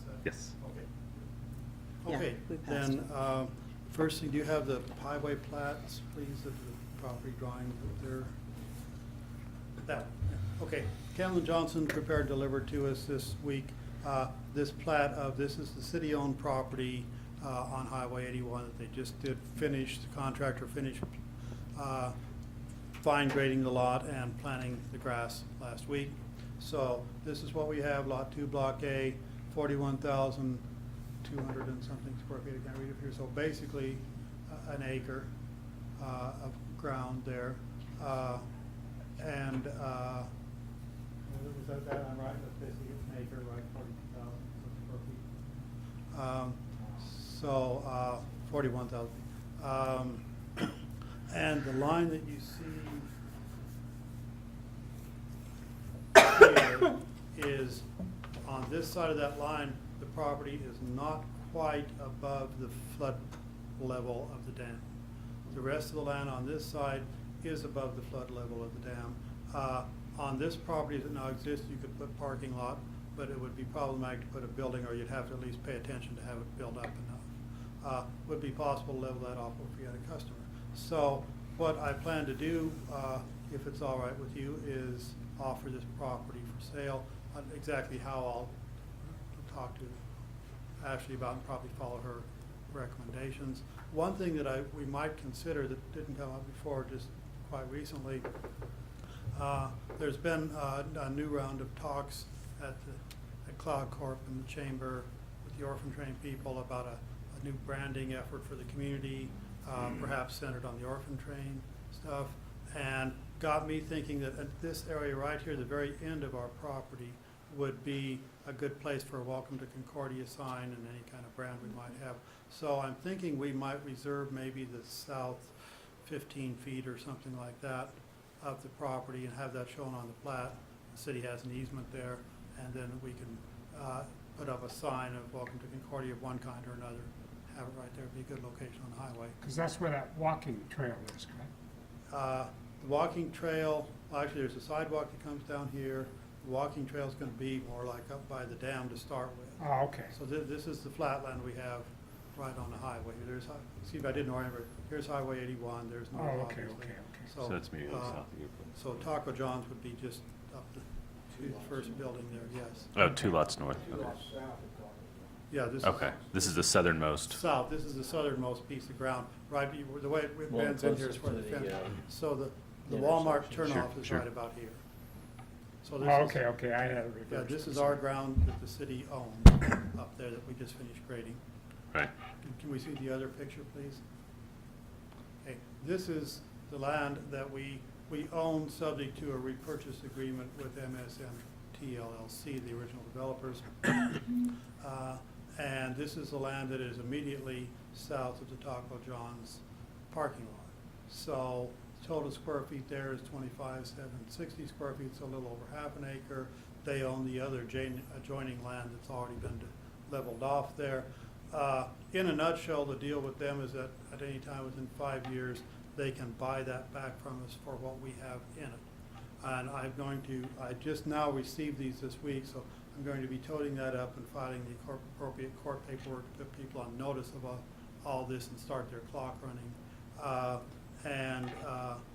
that? Yes. Okay. Yeah, Okay, we passed then, first thing, do you have the highway plats, please, of the property drawings up there? That, one, yeah. Okay, Kellen Johnson prepared, delivered to us this week, this plat of, this is the city-owned property, on Highway 81 that they just did finish, the contractor finished, fine grading the lot and planting the grass last week. So this is what we have, Lot 2, Block A, 41,200 and something square feet, I can't read it here. So basically, an acre of ground there. And, was that, I'm right, that's basically an acre, right, 42,000 square feet. So, 41,000. And the line that you see here is, on this side of that line, the property is not quite above the flood level of the dam. The rest of the land on this side is above the flood level of the dam. On this property that now exists, you could put parking lot, but it would be problematic to put a building, or you'd have to at least pay attention to have it built up enough. Would be possible to level that off if we had a customer. So what I plan to do, if it's all right with you, is offer this property for sale. Exactly how I'll talk to Ashley about and probably follow her recommendations. One thing that we might consider that didn't come up before, just quite recently, there's been a new round of talks at Cloud Corp and the Chamber with the orphan train people about a new branding effort for the community, perhaps centered on the orphan train stuff, and got me thinking that at this area right here, the very end of our property, would be a good place for a Welcome to Concordia sign and any kind of brand we might have. So I'm thinking we might reserve maybe the south 15 feet or something like that of the property and have that shown on the plat. The city has an easement there, and then we can put up a sign of Welcome to Concordia of one kind or another. Have it right there, be a good location on the highway. Because that's where that walking trail is, correct? The walking trail, well, actually, there's a sidewalk that comes down here. The walking trail is going to be more like up by the dam to start with. Oh, okay. So this is the flatland we have right on the highway. There's, see if I didn't remember, here's Highway 81, there's Oh, north, okay, obviously. okay, okay. So that's maybe south of you. So Taco John's would be just up the first building there, yes. Oh, 2 lots north. Okay. Yeah, this is. Okay, this is the southernmost. South, this is the southernmost piece of ground, right, the way it Well, bends in here is closest where to the the, fence, so the Walmart intersection. turnoff is Sure. right about here. So Oh, this is, okay, okay, I had it reversed. yeah, this is our ground that the city owns up there that we just finished grading. Right. Can we see the other picture, please? Okay, this is the land that we own subject to a repurchase agreement with MSMT LLC, the original developers. And this is the land that is immediately south of the Taco John's parking lot. So total square feet there is 25,760 square feet, so a little over half an acre. They own the other adjoining land that's already been leveled off there. In a nutshell, the deal with them is that at any time within 5 years, they can buy that back from us for what we have in it. And I just now received these this week, so I'm going to be toting that up and filing the appropriate court paperwork to put people on notice of all this and start their clock running.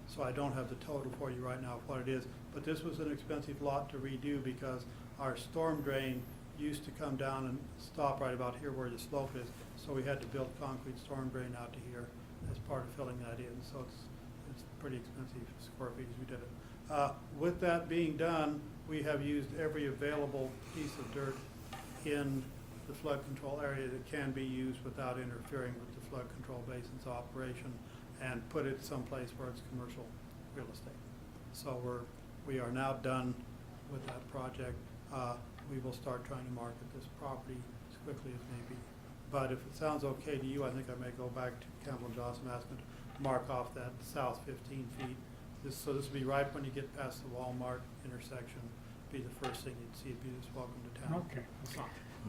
So I don't have the total for you right now of what it is, but this was an expensive lot to redo because our storm drain used to come down and stop right about here where the slope is, so we had to build concrete storm drain out to here as part of filling that in, so it's pretty expensive square feet as we did it. With that being done, we have used every available piece of dirt in the flood control area that can be used without interfering with the flood control basin's operation, and put it someplace where it's commercial real estate. So we are now done with that project. We will start trying to market this property as quickly as may be But if it sounds okay to you, I think I may go back to Campbell and Johnson, and ask them to mark off that south 15 feet. So this will be right when you get past the Walmart intersection, be the first thing you'd see, it'd be this welcome to town. Okay, that's all.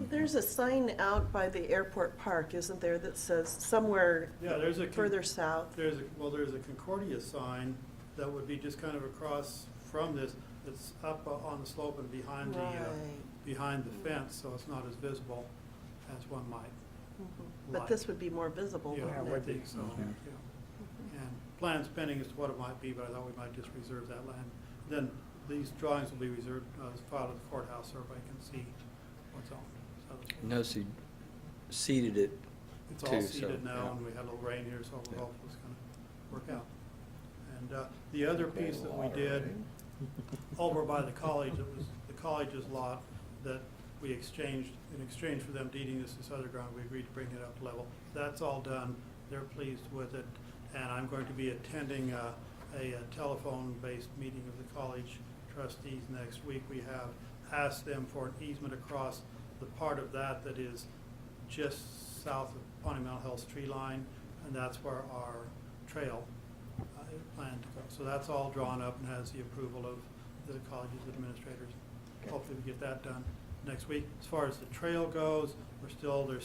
There's a sign out by the airport park, isn't there, that says somewhere Yeah, there's a. further south? There's a Concordia sign that would be just kind of across from this. It's up on the slope and behind Right. behind the fence, so it's not as visible as one might. Mhm. But this would be more visible, Yeah, wouldn't I it? think so, Mhm. yeah. And plans pending as to what it might be, but I thought we might just reserve that land. Then these drawings will be reserved, filed at the courthouse, so everybody can see what's on. So Notice you seeded it it's all too, so, seeded now, yeah. and we had a little rain here, so we hope it's gonna work out. And the other piece that we did over by the college, it was the college's lot that we exchanged, in exchange for them deeding this other ground, we agreed to bring it up to level. That's all done, they're pleased with it, and I'm going to be attending a telephone-based meeting of the college trustees next week. We have asked them for an easement across the part of that that is just south of Pawnee Mountain Hill's tree line, and that's where our trail is planned to go. So that's all drawn up and has the approval of the college's administrators. Hopefully we get that done next week. As far as the trail goes, there's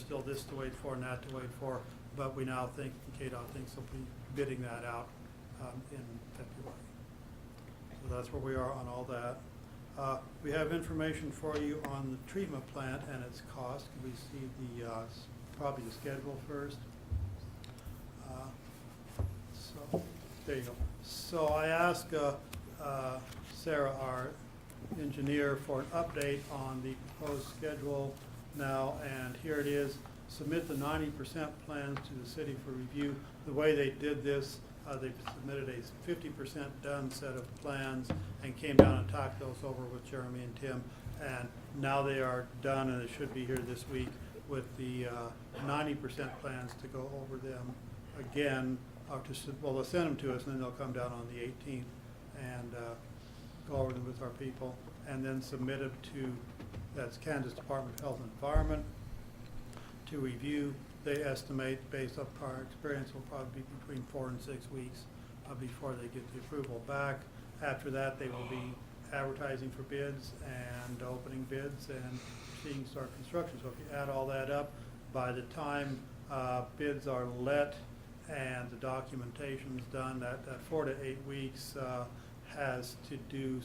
still this to wait for and that to wait for, but we now think, KDOT thinks they'll be bidding that out in February. So that's where we are on all that. We have information for you on the treatment plant and its cost. Can we see probably the schedule first? So, there you go. So I asked Sarah, our engineer, for an update on the proposed schedule now, and here it is. Submit the 90% plans to the city for review. The way they did this, they submitted a 50% done set of plans and came down and talked those over with Jeremy and Tim. And now they are done, and it should be here this week with the 90% plans to go over them again. Well, they'll send them to us, and then they'll come down on the 18th and go over them with our people, and then submit it to, that's Kansas Department of Health and Environment, to review. They estimate, based on prior experience, will probably be between 4 and 6 weeks before they get the approval back. After that, they will be advertising for bids and opening bids and proceeding to start construction. So if you add all that up, by the time bids are let and the documentation's done, that 4 to 8 weeks has to do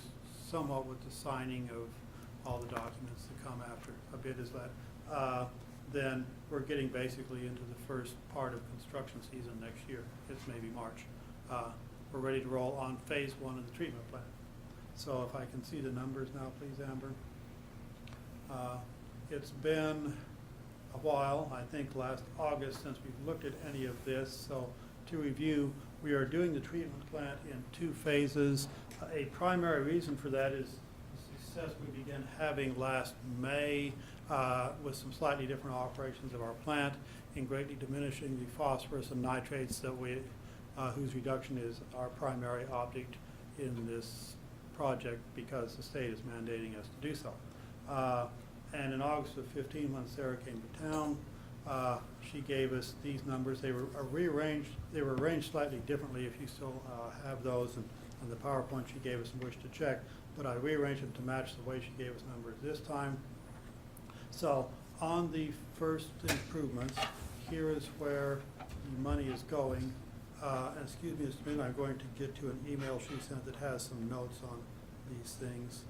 somewhat with the signing of all the documents that come after a bid is let. Then we're getting basically into the first part of construction season next year. It's maybe March. We're ready to roll on phase 1 of the treatment plant. So if I can see the numbers now, please, Amber. It's been a while, I think last August, since we've looked at any of this. So to review, we are doing the treatment plant in 2 phases. A primary reason for that is the success we began having last May with some slightly different operations of our plant in greatly diminishing the phosphorus and nitrates that whose reduction is our primary object in this project because the state is mandating us to do so. And in August of 15, when Sarah came to town, she gave us these numbers. They were rearranged. They were arranged slightly differently if you still have those. And on the PowerPoint she gave us and wished to check. But I rearranged them to match the way she gave us numbers this time. So on the first improvements, here is where the money is going. And excuse me just a minute, I'm going to get to an email she sent that has some notes on these things.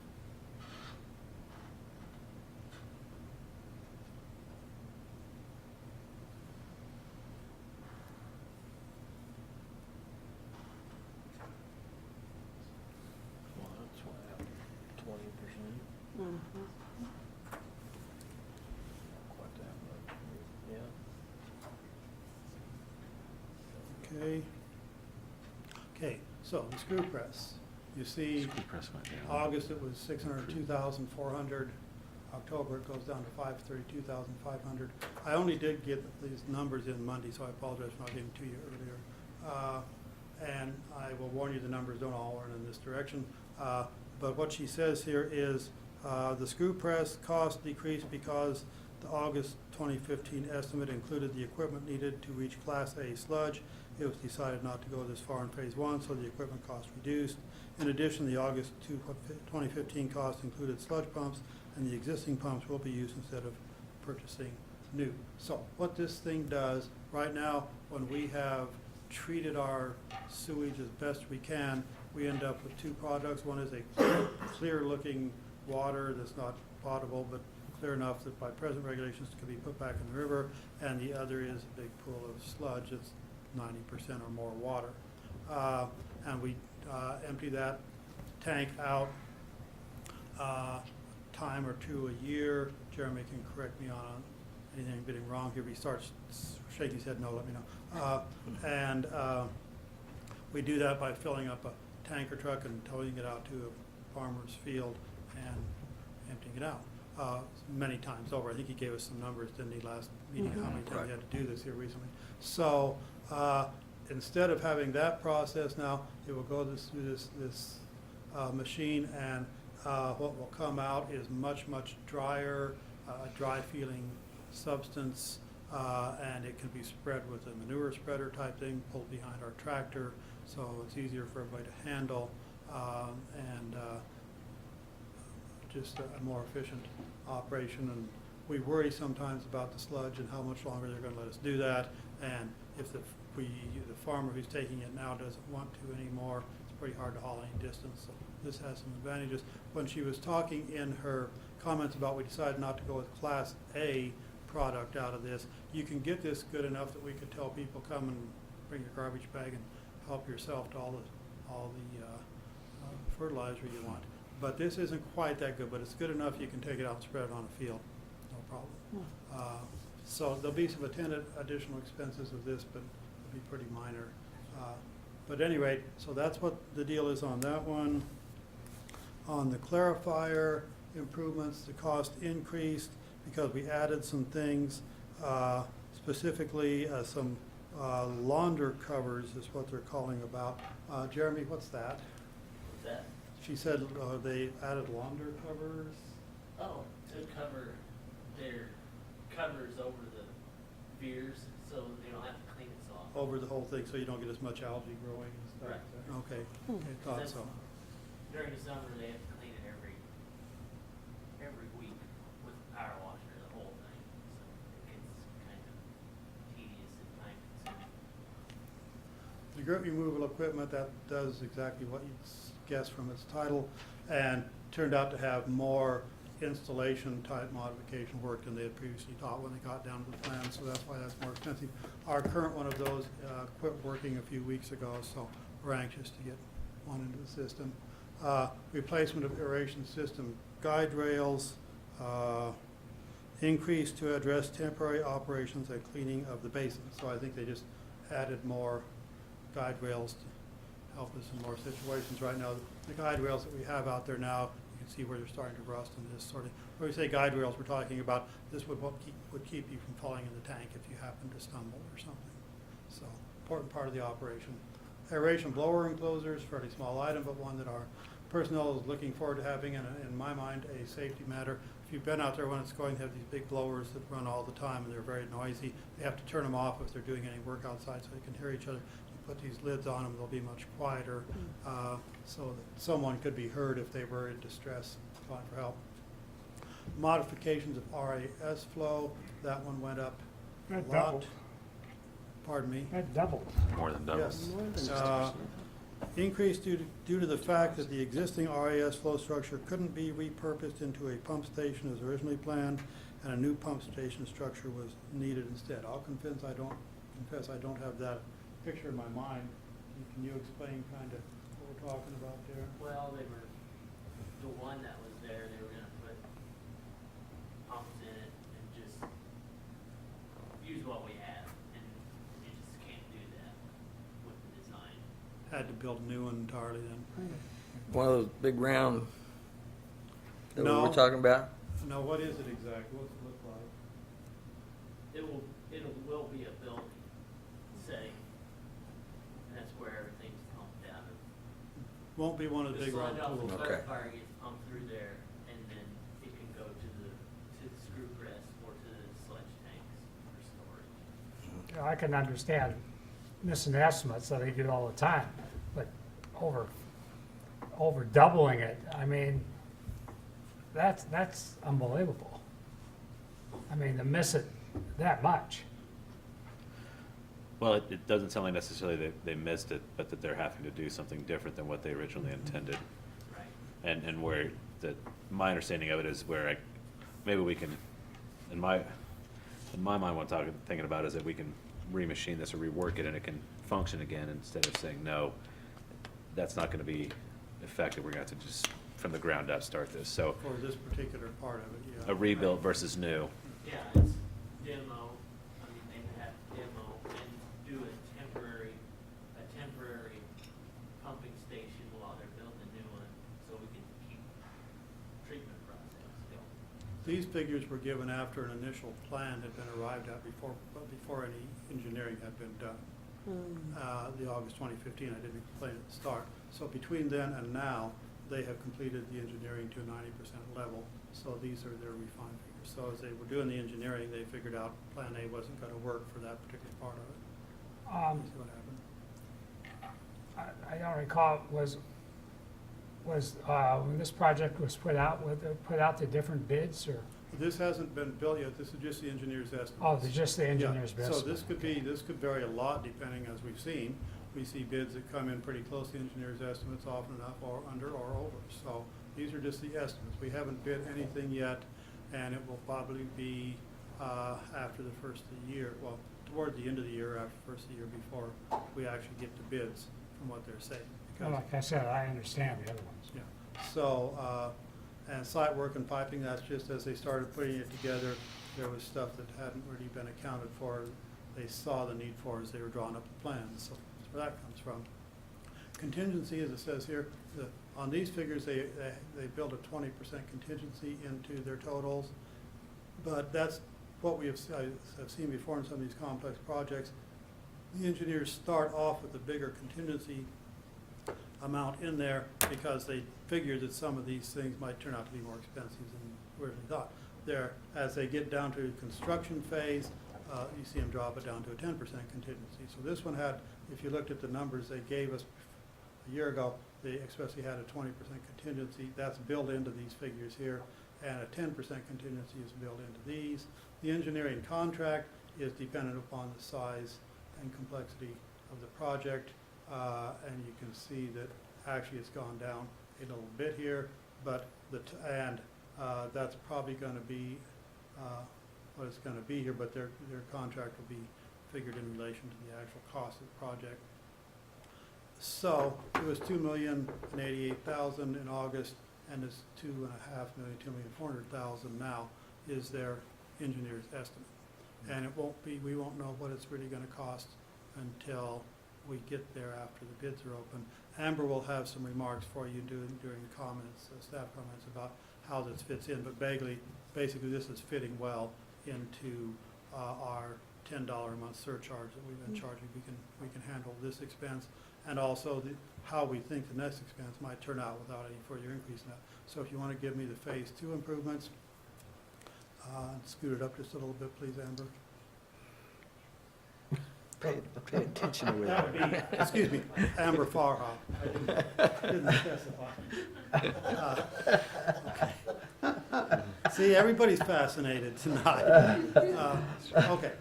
Well, that's what, 20%? Mhm. Quite that much, yeah. Okay. Okay, so the screw press. You see, Screw press went down. August it was 602,400. October it goes down to 532,500. I only did get these numbers in Monday, so I apologize for not getting to you earlier. And I will warn you, the numbers don't all run in this direction. But what she says here is the screw press cost decreased because The August 2015 estimate included the equipment needed to reach Class A sludge. It was decided not to go this far in Phase 1, so the equipment cost reduced. In addition, the August 2015 cost included sludge pumps, and the existing pumps will be used instead of purchasing new. So what this thing does, right now, when we have treated our sewage as best we can, we end up with two products. One is a clear-looking water that's not potable, but clear enough that by present regulations can be put back in the river, and the other is a big pool of sludge that's 90% or more water. And we empty that tank out time or two a year. Jeremy can correct me on anything I'm getting wrong here. If he starts shaking his head, no, let me know. We do that by filling up a tanker truck and towing it out to a farmer's field and emptying it out. Many times over. I think he gave us some numbers, didn't he, last meeting, how many times he had to do this here recently. So instead of having that process now, it will go through this machine, and what will come out is much, much drier, dry feeling substance, and it can be spread with a manure spreader type thing pulled behind our tractor, so it's easier for everybody to handle, and just a more efficient operation. And we worry sometimes about the sludge and how much longer they're going to let us do that, and if the farmer who's taking it now doesn't want to anymore, it's pretty hard to haul any distance. So this has some advantages. When she was talking in her comments about we decided not to go with Class A product out of this, you can get this good enough that we could tell people, come and bring your garbage bag and help yourself to all the fertilizer you want. But this isn't quite that good, but it's good enough you can take it out and spread it on a field, no problem. So there'll be some attendant additional expenses of this, but it'll be pretty minor. But at any rate, so that's what the deal is on that one. On the clarifier improvements, the cost increased because we added some things, specifically some launder covers is what they're calling about. Jeremy, what's that? What's that? She said they added launder covers. Oh, to cover their covers over the beers, so they don't have to clean it off. Over the whole thing, so you don't get as much algae growing and stuff. Right. Okay, okay, thought That's- so. During the summer, they have to clean it every week with a power washer, the whole thing, so it gets kind of tedious and time consuming. The grit removal equipment, that does exactly what you'd guess from its title, and turned out to have more installation type modification work than they had previously thought when they got down to the plan, so that's why that's more expensive. Our current one of those quit working a few weeks ago, so we're anxious to get one into the system. Replacement of aeration system guide rails, increase to address temporary operations and cleaning of the basin. So I think they just added more guide rails to help us in more situations. Right now, the guide rails that we have out there now, you can see where they're starting to rust and this sort of. When we say guide rails, we're talking about this would keep you from falling in the tank if you happen to stumble or something. So important part of the operation. Aeration blower enclosures, fairly small item, but one that our personnel is looking forward to having, and in my mind, a safety matter. If you've been out there when it's going, they have these big blowers that run all the time, and they're very noisy. They have to turn them off if they're doing any work outside so they can hear each other. You put these lids on them, they'll be much quieter, so that someone could be heard if they were in distress, calling for help. Modifications of RAS flow, that one went up a That lot. doubled. Pardon me? That doubled. More than double. Yes. Increase due to the fact that the existing RAS flow structure couldn't be repurposed into a pump station as originally planned, and a new pump station structure was needed instead. I'll confess I don't have that picture in my mind. Can you explain kind of what we're talking about there? Well, the one that was there, they were gonna put pumps in it and just use what we have, and you just can't do that with the design. Had to build a new one entirely then. One of those big round that we No. were talking about? Now, what is it exactly? What's it look like? It will be a building setting, and that's where everything's pumped out of. Won't be one of the big round sludge off pools. the Okay. clarifier gets pumped through there, and then it can go to the screw press or to the I can understand missing estimates that they get all the time, but over doubling it, I mean, that's unbelievable. I mean, to miss it that much. Well, it doesn't sound like necessarily they missed it, but that they're having to do something different than what they originally intended. Right. And where, my understanding of it is where maybe we can, in my mind, what I'm thinking about is that we can remachine this or rework it and it can function again instead of saying, no, that's not gonna be effective, we're gonna have to just, from the ground up, start this. So For this particular part of it, yeah. a rebuild versus new. Yeah, it's demo, I mean, they could have demo and do a temporary pumping station while they're building a new one, so we can keep treatment process going. These figures were given after an initial plan had been arrived at before any engineering had been done. The August 2015, I didn't explain at the start. So between then and now, they have completed the engineering to a 90% level. So these are their refined figures. So as they were doing the engineering, they figured out Plan A wasn't going to work for that particular part of it. See what happened? I don't recall, was when this project was put out, put out to different bids, or, This hasn't been built yet. This is just the engineer's estimate. oh, they're just the Yeah, engineer's bid? so this could vary a lot depending, as we've seen. We see bids that come in pretty close to engineer's estimates often enough, or under or over. So these are just the estimates. We haven't bid anything yet, and it will probably be after the first of the year, well, toward the end of the year, after the first of the year, before we actually get the bids from what they're saying. Well, Because- like I said, I understand the other ones. yeah, so, and site work and piping, that's just as they started putting it together, there was stuff that hadn't really been accounted for. They saw the need for as they were drawing up the plans, so that's where that comes from. Contingency, as it says here, on these figures, they build a 20% contingency into their totals, but that's what we have seen before in some of these complex projects. The engineers start off with a bigger contingency amount in there because they figured that some of these things might turn out to be more expensive than originally thought. As they get down to construction phase, you see them drop it down to a 10% contingency. So this one had, if you looked at the numbers they gave us a year ago, they especially had a 20% contingency. That's built into these figures here, and a 10% contingency is built into these. The engineering contract is dependent upon the size and complexity of the project. And you can see that actually it's gone down a little bit here, but that's probably going to be what it's going to be here, but their contract will be figured in relation to the actual cost of the project. So it was $2,088,000 in August, and it's $2,400,000 now is their engineer's estimate. And we won't know what it's really going to cost until we get there after the bids are open. Amber will have some remarks for you during the comments, staff comments about how this fits in, but basically this is fitting well into our $10 a month surcharge that we've been charging. We can handle this expense, and also how we think the next expense might turn out without any further increase in that. So if you want to give me the phase 2 improvements, scoot it up just a little bit, please, Amber. Pay attention to That would be, excuse me, Amber Farha. I didn't specify. Okay. See, everybody's fascinated tonight. Okay.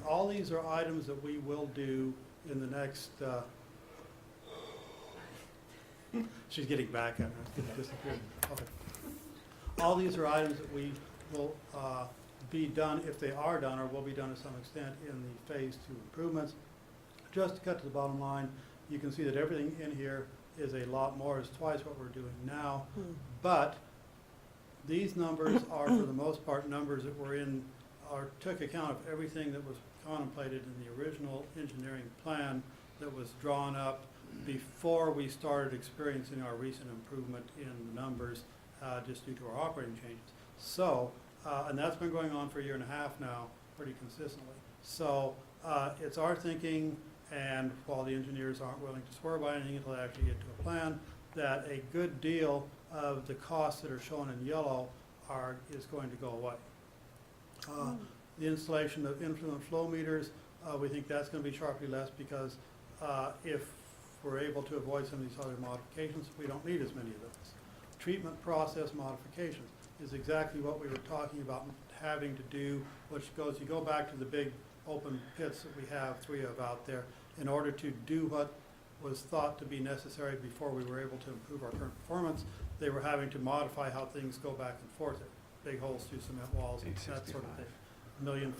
All these are items that we will do in the next, she's getting back at me. Okay. All these are items that we will be done, if they are done, or will be done to some extent in the phase 2 improvements. Just to cut to the bottom line, you can see that everything in here is a lot more, is twice what we're doing now. But these numbers are, for the most part, numbers that were in, or took account of everything that was contemplated in the original engineering plan that was drawn up before we started experiencing our recent improvement in the numbers, just due to our operating changes. So, and that's been going on for a year and a half now, pretty consistently. So, it's our thinking, and while the engineers aren't willing to swear by anything until they actually get to a plan, that a good deal of the costs that are shown in yellow is going to go away. The installation of influent flow meters, we think that's going to be sharply less because if we're able to avoid some of these other modifications, we don't need as many of those. Treatment process modifications is exactly what we were talking about having to do, which goes, you go back to the big open pits that we have, 3 of out there, in order to do what was thought to be necessary before we were able to improve our current performance, they were having to modify how things go back and forth, big holes through cement walls, and that sort of thing. $1.5 million.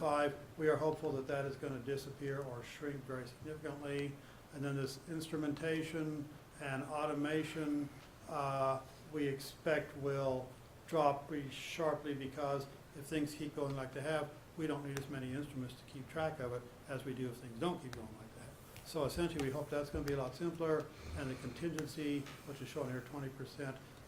We are hopeful that that is going to disappear or shrink very significantly. And then this instrumentation and automation, we expect will drop pretty sharply because if things keep going like they have, we don't need as many instruments to keep track of it as we do if things don't keep going like that. So essentially, we hope that's going to be a lot simpler, and the contingency, which is shown here 20%,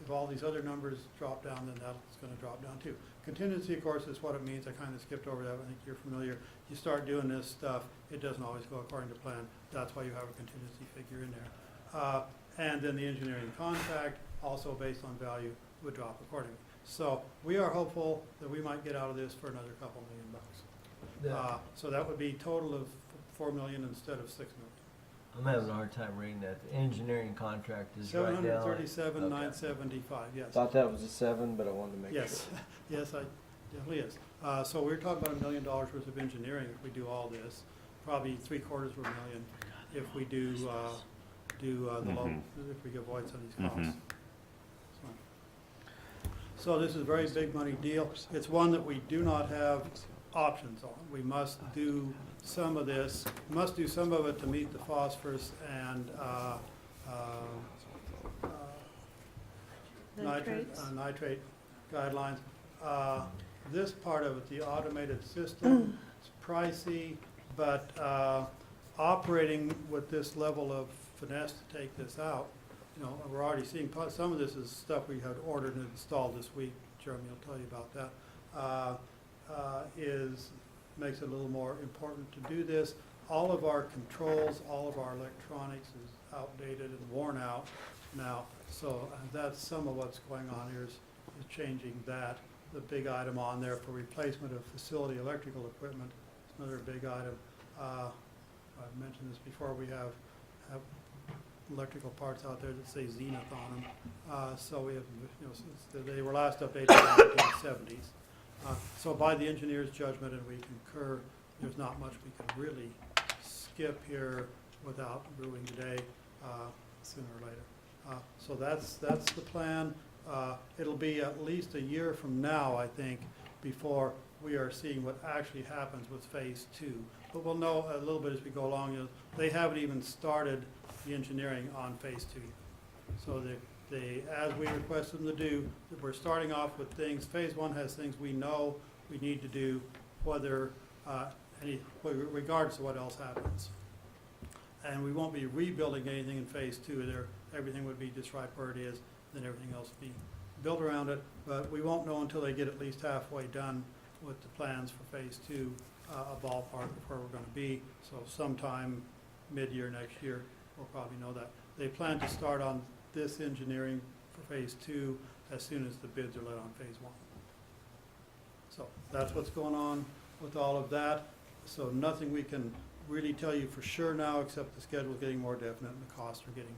if all these other numbers drop down, then that's going to drop down too. Contingency, of course, is what it means. I kind of skipped over that. I think you're familiar. You start doing this stuff, it doesn't always go according to plan. That's why you have a contingency figure in there. And then the engineering contract, also based on value, would drop accordingly. So we are hopeful that we might get out of this for another couple $1 million. So that would be total of $4 million instead of $6 million. I'm having a hard time reading that. The engineering contract is right down. 737,975, yes. Thought that was a 7, but I wanted to make Yes, sure. yes, I definitely is. So we're talking about $1 million worth of engineering if we do all this. Probably $750,000 of $1 million if we do the low, if we avoid some of these costs. So this is a very big money deal. It's one that we do not have options on. We must do some of this, must do some of it to meet the phosphorus and nitrate guidelines. This part of it, the automated system, is pricey, but operating with this level of finesse to take this out, you know, we're already seeing some of this is stuff we had ordered and installed this week. Jeremy will tell you about that. Makes it a little more important to do this. All of our controls, all of our electronics is outdated and worn out now. So that's some of what's going on here is changing that. The big item on there for replacement of facility electrical equipment is another big item. I've mentioned this before. We have electrical parts out there that say Zenith on them. So we have, you know, since they were last updated in the 1970s. So by the engineer's judgment, and we concur, there's not much we can really skip here without ruining the day sooner or later. So that's the plan. It'll be at least a year from now, I think, before we are seeing what actually happens with phase 2. But we'll know a little bit as we go along. You know, they haven't even started the engineering on phase 2. So as we requested them to do, we're starting off with things. Phase 1 has things we know we need to do, whether regardless of what else happens. And we won't be rebuilding anything in phase 2. Everything would be just right where it is. Then everything else will be built around it. But we won't know until they get at least halfway done with the plans for phase 2, a ballpark of where we're going to be. So sometime mid-year next year, we'll probably know that. They plan to start on this engineering for phase 2 as soon as the bids are let on phase 1. So that's what's going on with all of that. So nothing we can really tell you for sure now, except the schedule is getting more definite and the costs are getting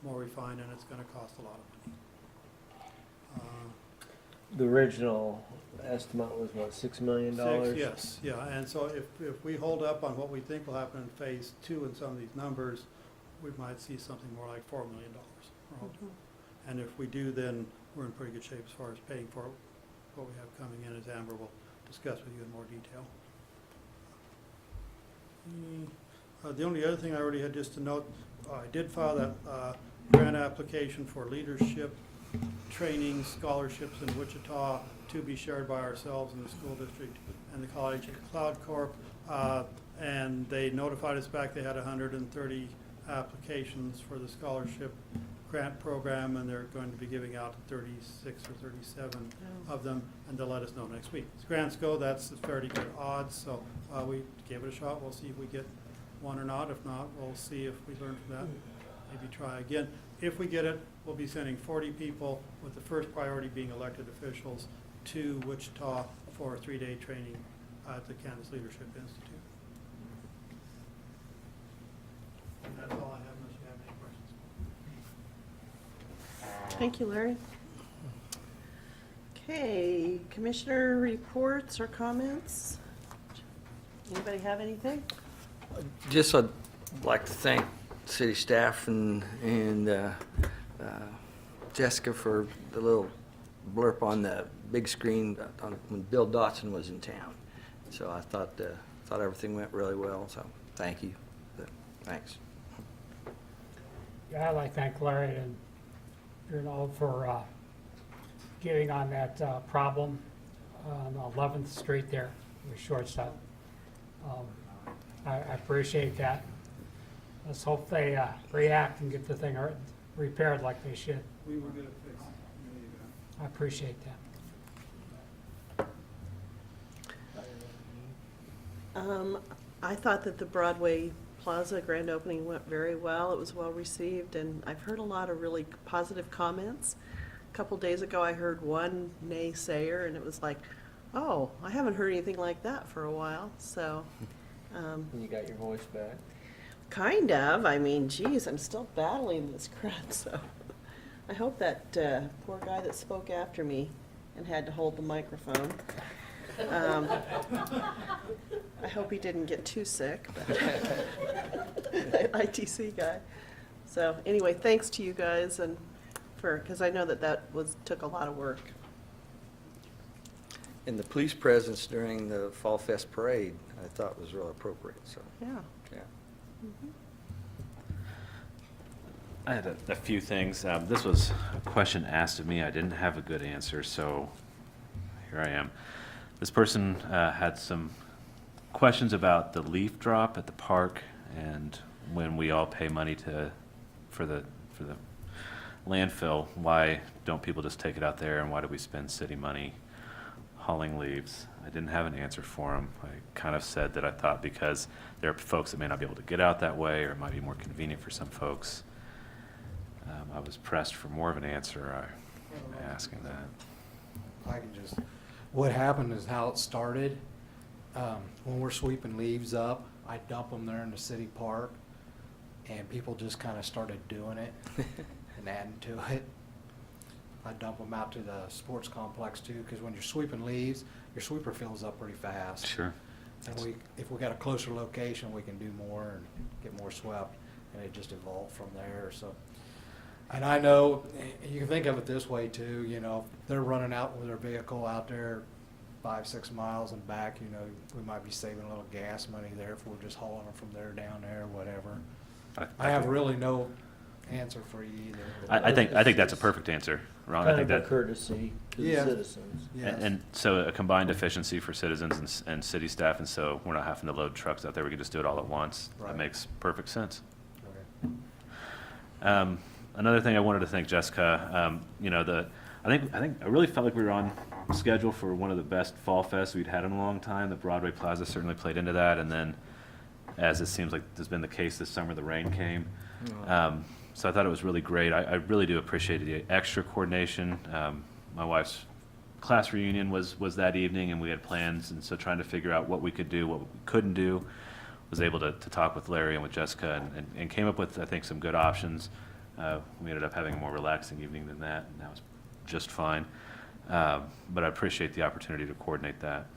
more refined, and it's going to cost a lot of money. The original estimate was what, $6 million? 6, yes, yeah. And so if we hold up on what we think will happen in phase 2 and some of these numbers, we might see something more like $4 million. And if we do, then we're in pretty good shape as far as paying for what we have coming in, as Amber will discuss with you in more detail. The only other thing I already had just to note, I did file that grant application for leadership training scholarships in Wichita to be shared by ourselves and the school district and the college at Cloud Corp. And they notified us back they had 130 applications for the scholarship grant program, and they're going to be giving out 36 or 37 of them, and they'll let us know next week. As grants go, that's fairly good odds, so we gave it a shot. We'll see if we get one or not. If not, we'll see if we learn from that maybe try again. If we get it, we'll be sending 40 people, with the first priority being elected officials, to Wichita for a 3-day training at the Kansas Leadership Institute. And that's all I have, unless you have any questions. Thank you, Larry. Okay, commissioner reports or comments? Anybody have anything? Just I'd like to thank city staff and Jessica for the little blurb on the big screen when Bill Dotson was in town. So I thought everything went really well, so thank you. Thanks. Yeah, I'd like to thank Larry and, for getting on that problem on 11th Street there, with shortstop. I appreciate that. Let's hope they react and get the thing repaired like they should. We will get it fixed. There you go. I appreciate that. I thought that the Broadway Plaza grand opening went very well. It was well received, and I've heard a lot of really positive comments. A couple days ago, I heard one naysayer, and it was like, oh, I haven't heard anything like that for a while. So, You got your voice back. kind of. I mean, geez, I'm still battling this crud. So, I hope that poor guy that spoke after me and had to hold the microphone. I hope he didn't get too sick, but ITC guy. So anyway, thanks to you guys and because I know that took a lot of work. And the police presence during the Fall Fest parade, I thought was real appropriate, so, Yeah. yeah. I had a few things. This was a question asked of me. I didn't have a good answer, so here I am. This person had some questions about the leaf drop at the park, and when we all pay money for the landfill, why don't people just take it out there, and why do we spend city money hauling leaves? I didn't have an answer for him. I kind of said that I thought because there are folks that may not be able to get out that way, or it might be more convenient for some folks. I was pressed for more of an answer asking that. I can just, what happened is how it started. When we're sweeping leaves up, I dump them there in the city park, and people just kind of started doing it and adding to it. I dump them out to the sports complex too, because when you're sweeping leaves, your sweeper fills up pretty fast. Sure. And if we got a closer location, we can do more and get more swept, and it just evolved from there, so. And I know, you can think of it this way too, they're running out with their vehicle out there 5-6 miles and back, we might be saving a little gas money there if we're just hauling them from there down there, whatever. I have really no answer for you either. I think that's a perfect answer, Ron. I Kind think of a that, courtesy to the Yeah. citizens. Yes. and so a combined efficiency for citizens and city staff, and so we're not having to load trucks out there. We can just do it all at once. Right. That makes perfect sense. Okay. Another thing I wanted to thank Jessica. I really felt like we were on schedule for one of the best fall fests we'd had in a long time. The Broadway Plaza certainly played into that, and then, as it seems like has been the case this summer, the rain came. So I thought it was really great. I really do appreciate the extra coordination. My wife's class reunion was that evening, and we had plans, and so trying to figure out what we could do, what we couldn't do. Was able to talk with Larry and with Jessica and came up with, I think, some good options. We ended up having a more relaxing evening than that, and that was just fine. But I appreciate the opportunity to coordinate that.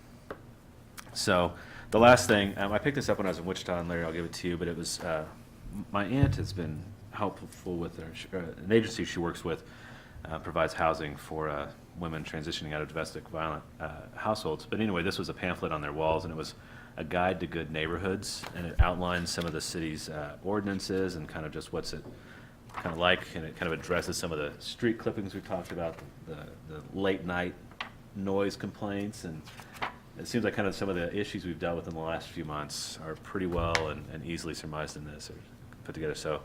So the last thing, I picked this up when I was in Wichita, and Larry, I'll give it to you, but it was, my aunt has been helpful with an agency she works with, provides housing for women transitioning out of domestic violent households. But anyway, this was a pamphlet on their walls, and it was a guide to good neighborhoods, and it outlines some of the city's ordinances and kind of just what's it kind of like, and it kind of addresses some of the street clippings we talked about, the late night noise complaints, and it seems like kind of some of the issues we've dealt with in the last few months are pretty well and easily surmised in this or put together. So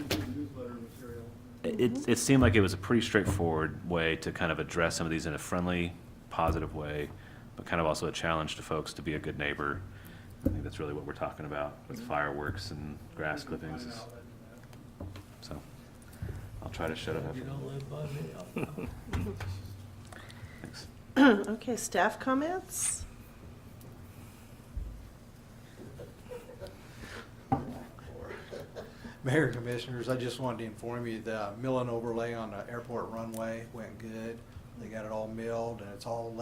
Newsletter material. it seemed like it was a pretty straightforward way to kind of address some of these in a friendly, positive way, but kind of also a challenge to folks to be a good neighbor. I think that's really what we're talking about with fireworks and grass clippings. So I'll try to shut up after. You don't live by me. Thanks. Okay, staff comments? Mayor and Commissioners, I just wanted to inform you the mill and overlay on the airport runway went good. They got it all milled and it's all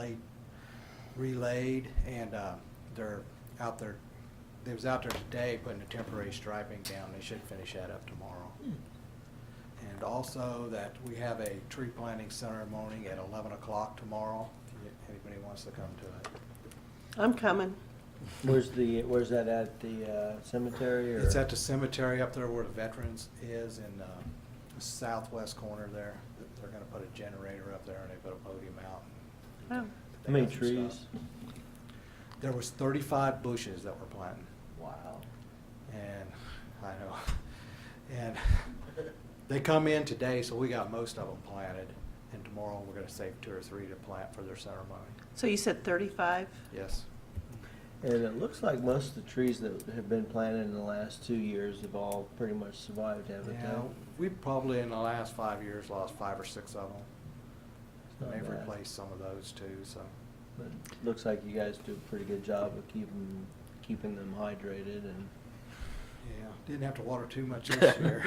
relayed, and they're out there, they was out there today putting the temporary striping down. They should finish that up tomorrow. And also that we have a tree planting ceremony at 11 o'clock tomorrow, if anybody wants to come to it. I'm coming. Where's that at, the cemetery, or? It's at the cemetery up there where the veterans is in the southwest corner there. They're gonna put a generator up there and they put a podium out. Wow. How many They got some trees? stuff. There was 35 bushes that were planted, Wow. and I know. And they come in today, so we got most of them planted. And tomorrow we're gonna save 2 or 3 to plant for their ceremony. So you said 35? Yes. And it looks like most of the trees that have been planted in the last 2 years have all pretty much survived, haven't Yeah, they? we probably in the last 5 years lost 5 or 6 of them. It's not They've bad. replaced some of those too, so. But it looks like you guys do a pretty good job of keeping them hydrated and. Yeah, didn't have to water too much this year.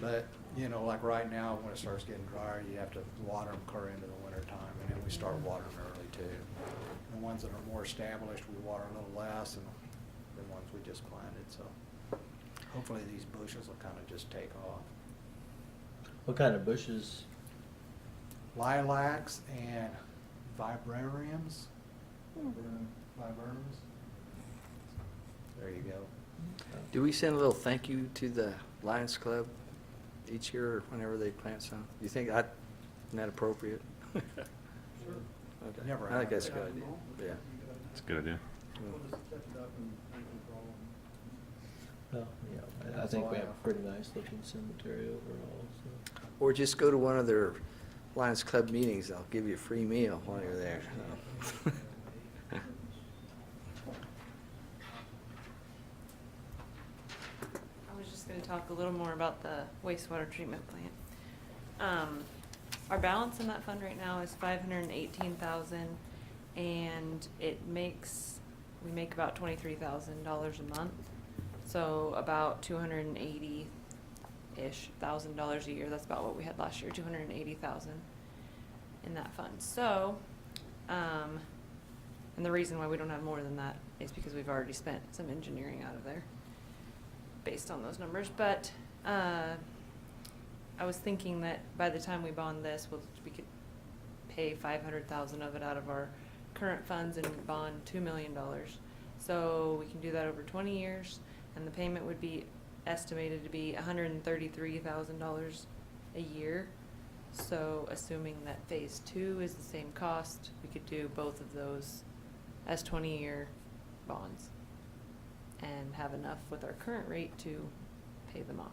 But, you know, like right now, when it starts getting drier, you have to water them clear into the winter time, and then we start watering early too. The ones that are more established, we water a little less, and the ones we just planted, so hopefully these bushes will kind of just take off. What kind of bushes? Lilacs and viburnums. Viburnums. There you go. Do we send a little thank you to the Lions Club each year or whenever they plant some? Do you think isn't that appropriate? Sure. Okay. Never I think have. that's a good idea, yeah. It's a good idea. Well, yeah, I That's think all we I have a have. pretty nice looking cemetery overall, so. Or just go to one of their Lions Club meetings, they'll give you a free meal while you're there. I was just gonna talk a little more about the wastewater treatment plant. Our balance in that fund right now is 518,000, and we make about $23,000 a month. So about 280-ish thousand dollars a year. That's about what we had last year, 280,000 in that fund. So, and the reason why we don't have more than that is because we've already spent some engineering out of there based on those numbers. But I was thinking that by the time we bond this, we could pay 500,000 of it out of our current funds and bond $2 million. So we can do that over 20 years, and the payment would be estimated to be $133,000 a year. So assuming that phase 2 is the same cost, we could do both of those as 20-year bonds and have enough with our current rate to pay them off.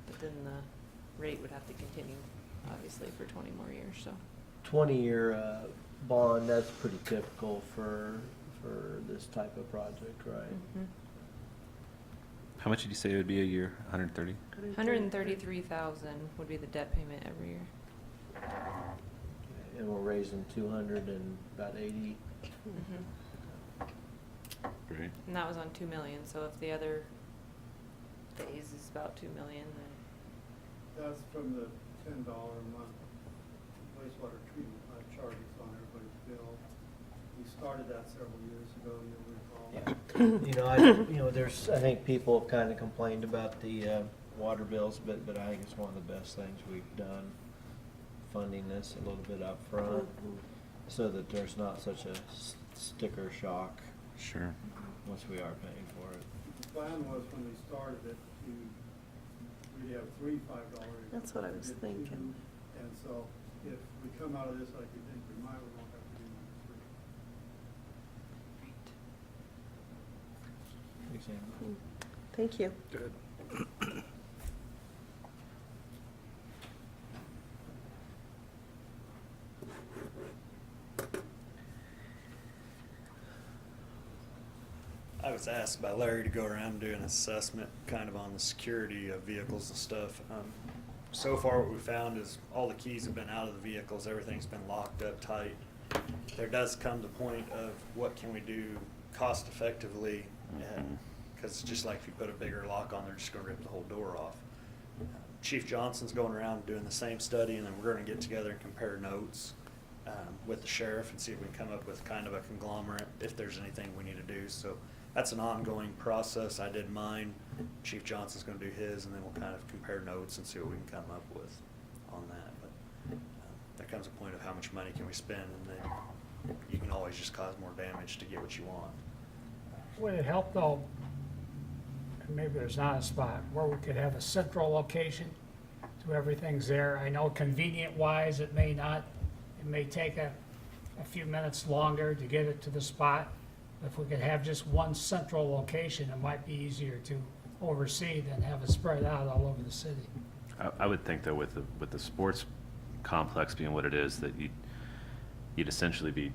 But then the rate would have to continue, obviously, for 20 more years, so. 20-year bond, that's pretty typical for this type of project, right? Mhm. How much did you say it would be a year? 130? 133,000 would be the debt payment every year. And we're raising 200 and about 80. Mhm. Great. And that was on 2 million, so if the other phase is about 2 million, then. That's from the $10 a month wastewater treatment charges on everybody's bill. We started that several years ago, you'll recall. There's, I think people have kind of complained about the water bills, but I think it's one of the best things we've done, funding this a little bit up front, so that there's not such a sticker shock Sure. once we are paying for it. The plan was when we started it, we'd have 3 $5. That's what I was We did thinking. 2, and so if we come out of this like you think we might, we won't have to do number 3. Example. Thank you. Good. I was asked by Larry to go around and do an assessment kind of on the security of vehicles and stuff. So far what we found is all the keys have been out of the vehicles, everything's been locked up tight. There does come the point of what can we do cost effectively, and, cause it's just like if you put a bigger lock on, they're just gonna rip the whole door off. Chief Johnson's going around doing the same study, and then we're gonna get together and compare notes with the sheriff and see if we can come up with kind of a conglomerate, if there's anything we need to do. So that's an ongoing process. I did mine. Chief Johnson's gonna do his, and then we'll kind of compare notes and see what we can come up with on that. But there comes a point of how much money can we spend, and then you can always just cause more damage to get what you want. Would it help though, and maybe there's not a spot, where we could have a central location to everything's there? I know convenient wise, it may not, it may take a few minutes longer to get it to the spot. If we could have just one central location, it might be easier to oversee than have it spread out all over the city. I would think though, with the sports complex being what it is, that you'd essentially be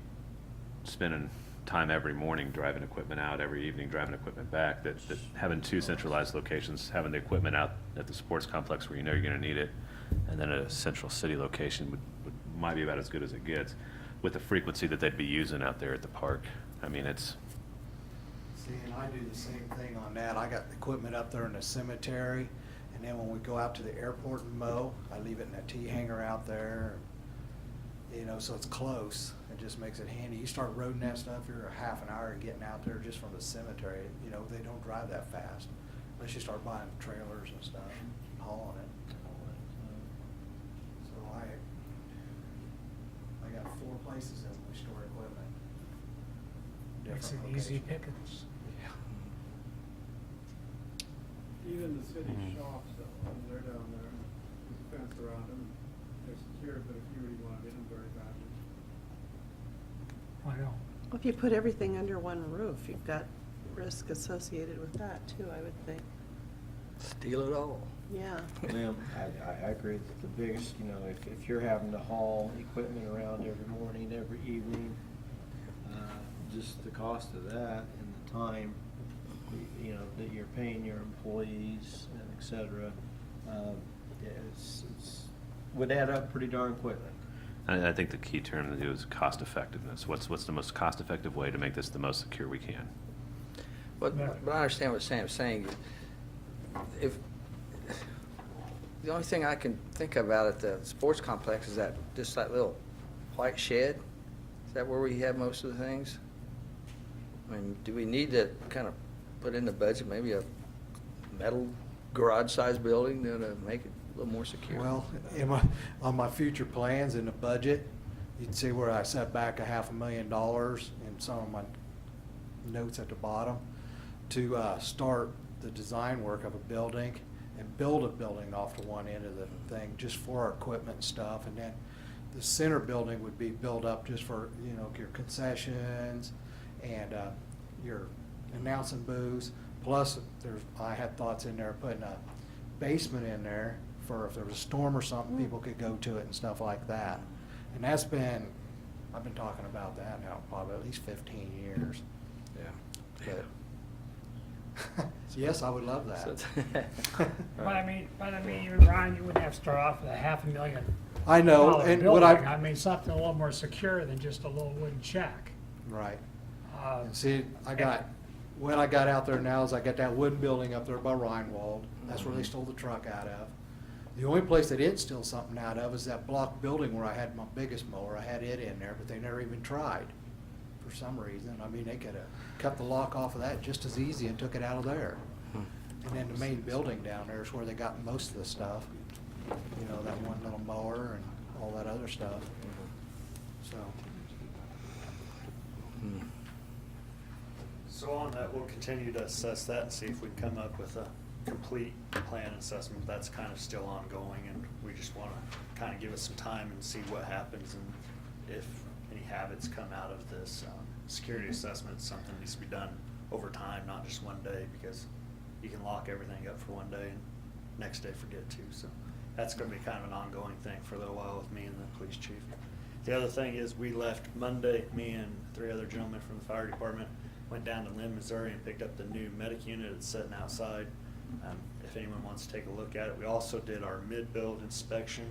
spending time every morning driving equipment out, every evening driving equipment back, that having two centralized locations, having the equipment out at the sports complex where you know you're gonna need it, and then a central city location might be about as good as it gets, with the frequency that they'd be using out there at the park. I mean, it's, See, and I do the same thing on that. I got equipment up there in the cemetery, and then when we go out to the airport and mow, I leave it in a T hanger out there. You know, so it's close. It just makes it handy. You start roading that stuff, you're a half an hour getting out there just from the cemetery. You know, they don't drive that fast unless you start buying trailers and stuff, and hauling it. So I got 4 places that we store equipment. Makes it Different easy locations. pickings. Even the city shops, though, they're down there, there's a fence around them, they're secure, but if you really want to get them very badly. I know. Well, if you put everything under one roof, you've got risk associated with that too, I would think. Steal it all. Yeah. Well, I agree that the biggest, you know, if you're having to haul equipment around every morning, every evening, just the cost of that and the time, you know, that you're paying your employees and et cetera, it's would add up pretty darn quickly. I think the key term to do is cost effectiveness. What's the most cost effective way to make this the most secure we can? But I understand what Sam's saying. If, the only thing I can think about at the sports complex is that, just that little white shed. Is that where we have most of the things? I mean, do we need to kind of put in the budget maybe a metal garage-sized building to make it a little more secure? Well, on my future plans in the budget, you'd see where I set back $500,000 in some of my notes at the bottom to start the design work of a building and build a building off the one end of the thing just for our equipment and stuff. And then the center building would be built up just for, you know, your concessions and your announcing booths. Plus, I had thoughts in there putting a basement in there for if there was a storm or something, people could go to it and stuff like that. And I've been talking about that now probably at least 15 years. Yeah. But yes, I would love that. But I mean, even Ron, you wouldn't have to start off with $500,000. I know, dollar and building. what I mean, something a little more secure than just a little wooden shack. right. Uh, See, what I got out there now is I got that wooden building up there by Rhinewald. That's where they stole the truck out of. The only place they didn't steal something out of is that block building where I had my biggest mower. I had it in there, but they never even tried for some reason. I mean, they could have cut the lock off of that just as easy and took it out of there. And then the main building down there is where they got most of the stuff. You know, that one little mower and all that other stuff. So. So on that, we'll continue to assess that and see if we can come up with a complete plan assessment. That's kind of still ongoing, and we just want to kind of give it some time and see what happens and if any habits come out of this security assessment. Something needs to be done over time, not just one day, because you can lock everything up for one day and next day forget to. So that's going to be kind of an ongoing thing for a little while with me and the police chief. The other thing is we left Monday, me and 3 other gentlemen from the fire department went down to Lynn, Missouri and picked up the new medic unit that's sitting outside. If anyone wants to take a look at it. We also did our mid-build inspection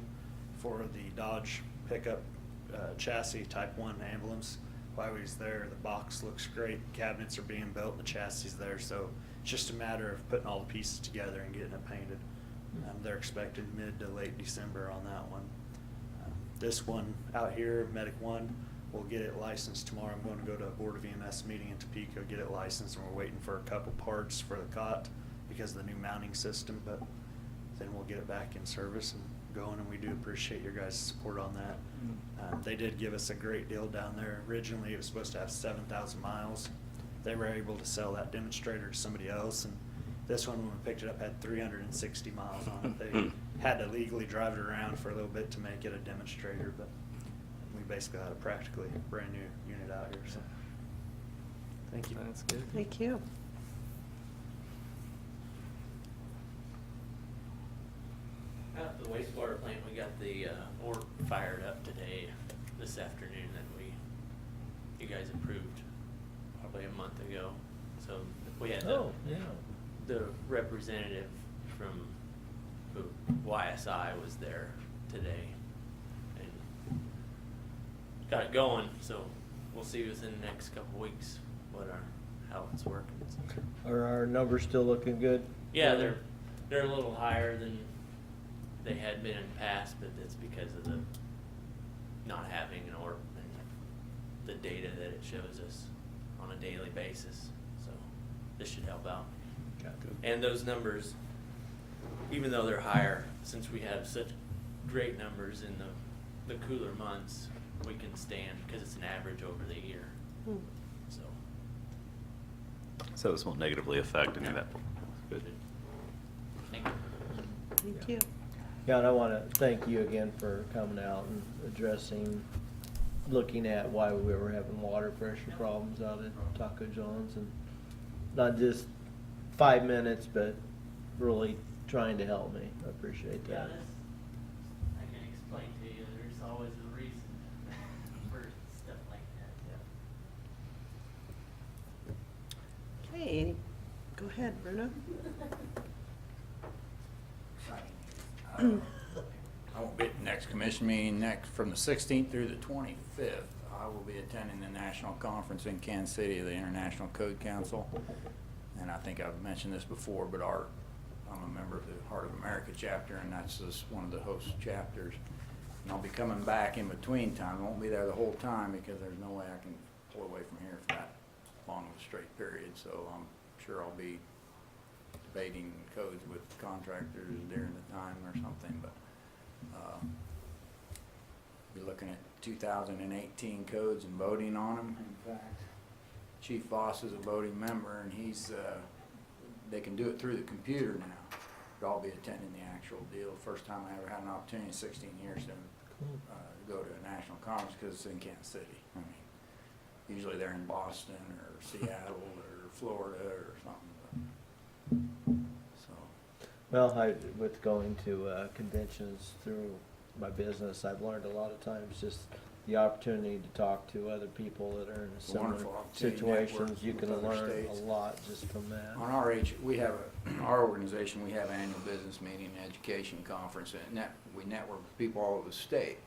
for the Dodge pickup chassis Type 1 ambulance. While we was there, the box looks great, cabinets are being built, the chassis is there, so it's just a matter of putting all the pieces together and getting it painted. They're expected mid to late December on that one. This one out here, Medic 1, we'll get it licensed tomorrow. I'm going to go to a Board of EMS meeting in Topeka, get it licensed, and we're waiting for a couple parts for the cot because of the new mounting system, but then we'll get it back in service and going, and we do appreciate your guys' support on that. They did give us a great deal down there. Originally, it was supposed to have 7,000 miles. They were able to sell that demonstrator to somebody else, and this one, when we picked it up, had 360 miles on it. They had to legally drive it around for a little bit to make it a demonstrator, but we basically had a practically brand new unit out here, so. Thank you. That's good. Thank you. At the wastewater plant, we got the ore fired up today, this afternoon, that you guys approved probably a month ago. So we had the representative from who YSI was there today and got it going. So we'll see within the next couple weeks how it's working. Are our numbers still looking good? Yeah, they're a little higher than they had been in the past, but that's because of the not having an ORP and the data that it shows us on a daily basis. So this should help out. And those numbers, even though they're higher, since we have such great numbers in the cooler months, we can stand because it's an average over the year. So So this won't negatively affect any of that. Good. thank you. Thank you. Yeah, and I want to thank you again for coming out and looking at why we were having water pressure problems out at Taco John's, and not just 5 minutes, but really trying to help me. I appreciate Yeah, that. I can explain to you, there's always a reason for stuff like that. Okay, go ahead, Bruno. I won't be at the next commission meeting from the 16th through the 25th. I will be attending the national conference in Kansas City of the International Code Council. And I think I've mentioned this before, but I'm a member of the Heart of America chapter, and that's just one of the host chapters. And I'll be coming back in between time. I won't be there the whole time because there's no way I can pull away from here for that long of a straight period. So I'm sure I'll be debating codes with contractors during the time or something, but we're looking at 2018 codes and voting on them. In fact, Chief Voss is a voting member, and they can do it through the computer now. But I'll be attending the actual deal. First time I ever had an opportunity in 16 years to go to a national conference, because it's in Kansas City. I mean, usually they're in Boston or Seattle or Florida or something. So. Well, with going to conventions through my business, I've learned a lot of times just the opportunity to talk to other people that are in similar Wonderful opportunity to situations. network You with can other learn states. a lot just from that. On we have our organization, we have an annual business meeting, education conference, and we network with people all over the state,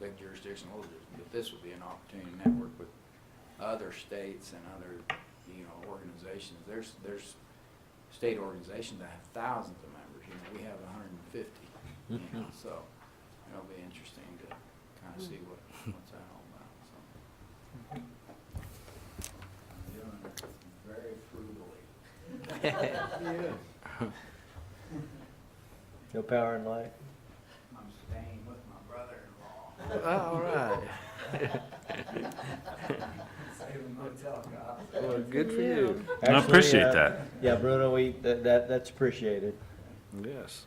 big jurisdiction, little jurisdiction, but this will be an opportunity to network with other states and other, organizations. There's state organizations that have thousands of members, we have 150, so it'll be interesting to kind of see what's that all about, so. I'm doing it very frugally. No power and light. I'm staying with my brother-in-law. All right. Saving motel costs. Well, good for Yeah. you. I appreciate that. Yeah, Bruno, that's appreciated. Yes.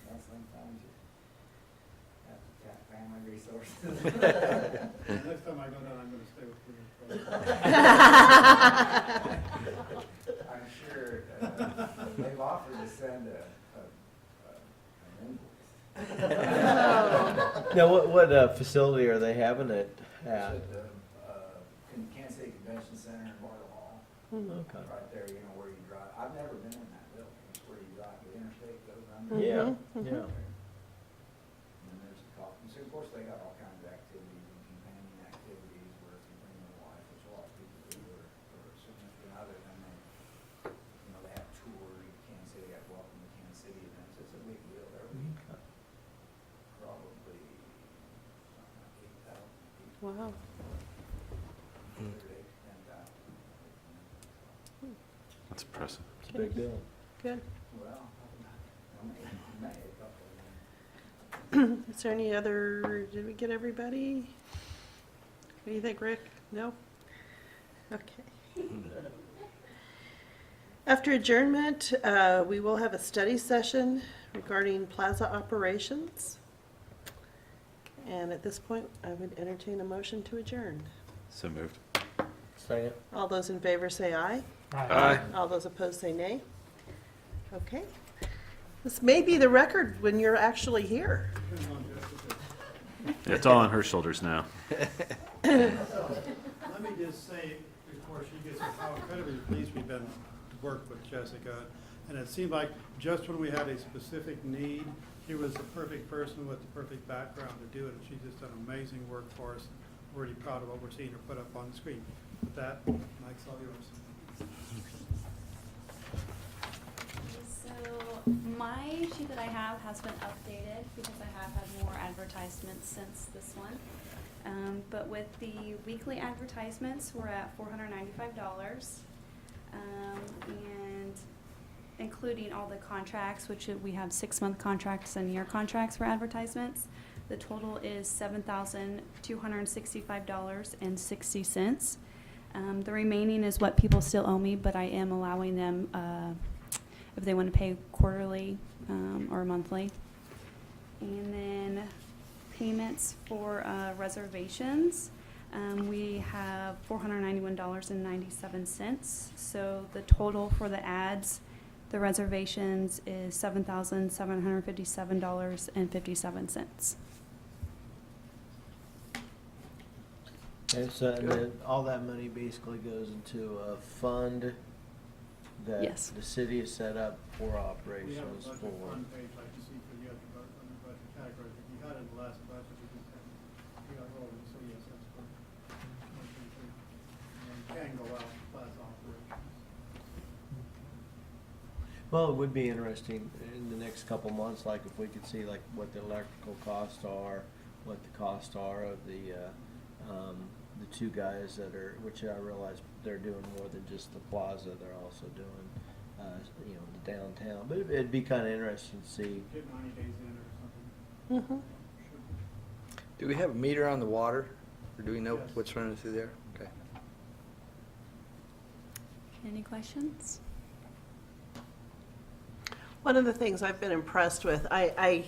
Well, sometimes you have to tap family resources. Next time I go down, I'm gonna stay with you. I'm sure they've offered to send an invoice. Now, what facility are they having it It's at? at the Kansas City Convention Center in Boyle Hall. Okay. right there, you know, where you drive. I've never been in that building. It's where you drive, the interstate goes under. Yeah, Mhm, yeah. And then there's the coffee. So of course, they got all kinds of activities and companion activities where if you bring your wife, which a lot of people do, or a significant other, then they, you know, they have tours of Kansas City, have welcome to Kansas City events. It's a big deal. There will be Okay. probably something like 8,000 people. Wow. 8 to 10,000. That's impressive. It's a big deal. Good. Well, I may a couple of them. Is there any other, did we get everybody? What do you think, Rick? No? Okay. After adjournment, we will have a study session regarding plaza operations. And at this point, I would entertain a motion to adjourn. So moved. Second. All those in favor say aye. Aye. All those opposed say nay. Okay. This may be the record when you're actually here. It's all on her shoulders now. Let me just say, before she gets here, how incredibly pleased we've been to work with Jessica. And it seemed like just when we had a specific need, she was the perfect person with the perfect background to do it. And she's just done amazing work for us. We're really proud of what we're seeing her put up on the screen. With that, Mike's all yours. So my sheet that I have has been updated because I have had more advertisements since this one. But with the weekly advertisements, we're at $495. And including all the contracts, which we have 6-month contracts and year contracts for advertisements, the total is $7,265.60. The remaining is what people still owe me, but I am allowing them if they want to pay quarterly or monthly. And then payments for reservations, we have $491.97. So the total for the ads, the reservations is $7,757.57. And so, and then all that money basically goes into a fund that Yes. the city has set up for We have a operations budget for. fund page like you see for the other budget categories. If you had it in the last budget, we just had, we got rolling, so yes, that's for 2023. And can go out plaza operations. Well, it would be interesting in the next couple months, like if we could see like what the electrical costs are, what the costs are of the two guys that are, which I realize they're doing more than just the plaza, they're also doing, you know, the downtown. But it'd be kind of interesting to see. Get 90 days in or something. Mhm. Do we have a meter on the water? Or do we know Yes. what's running through there? Okay. Any questions? One of the things I've been impressed with, I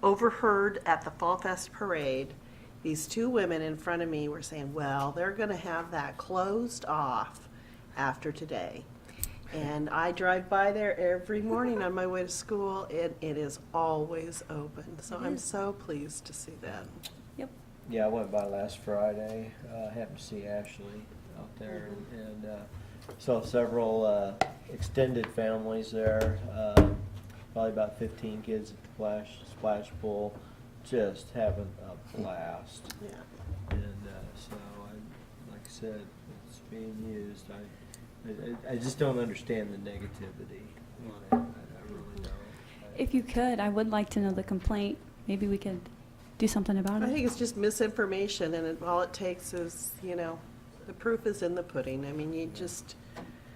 overheard at the Fall Fest parade, these two women in front of me were saying, well, they're gonna have that closed off after today. And I drive by there every morning on my way to school, and it is always open. So It I'm is. so pleased to see that. Yep. Yeah, I went by last Friday, happened to see Ashley out there, and saw several extended families there, probably about 15 kids at the splash pool, just having a blast. Yeah. And so, like I said, it's being used. I just don't understand the negativity on it. I really don't. If you could, I would like to know the complaint. Maybe we could do something about I it. think it's just misinformation, and all it takes is, you know, the proof is in the pudding. I mean, you just,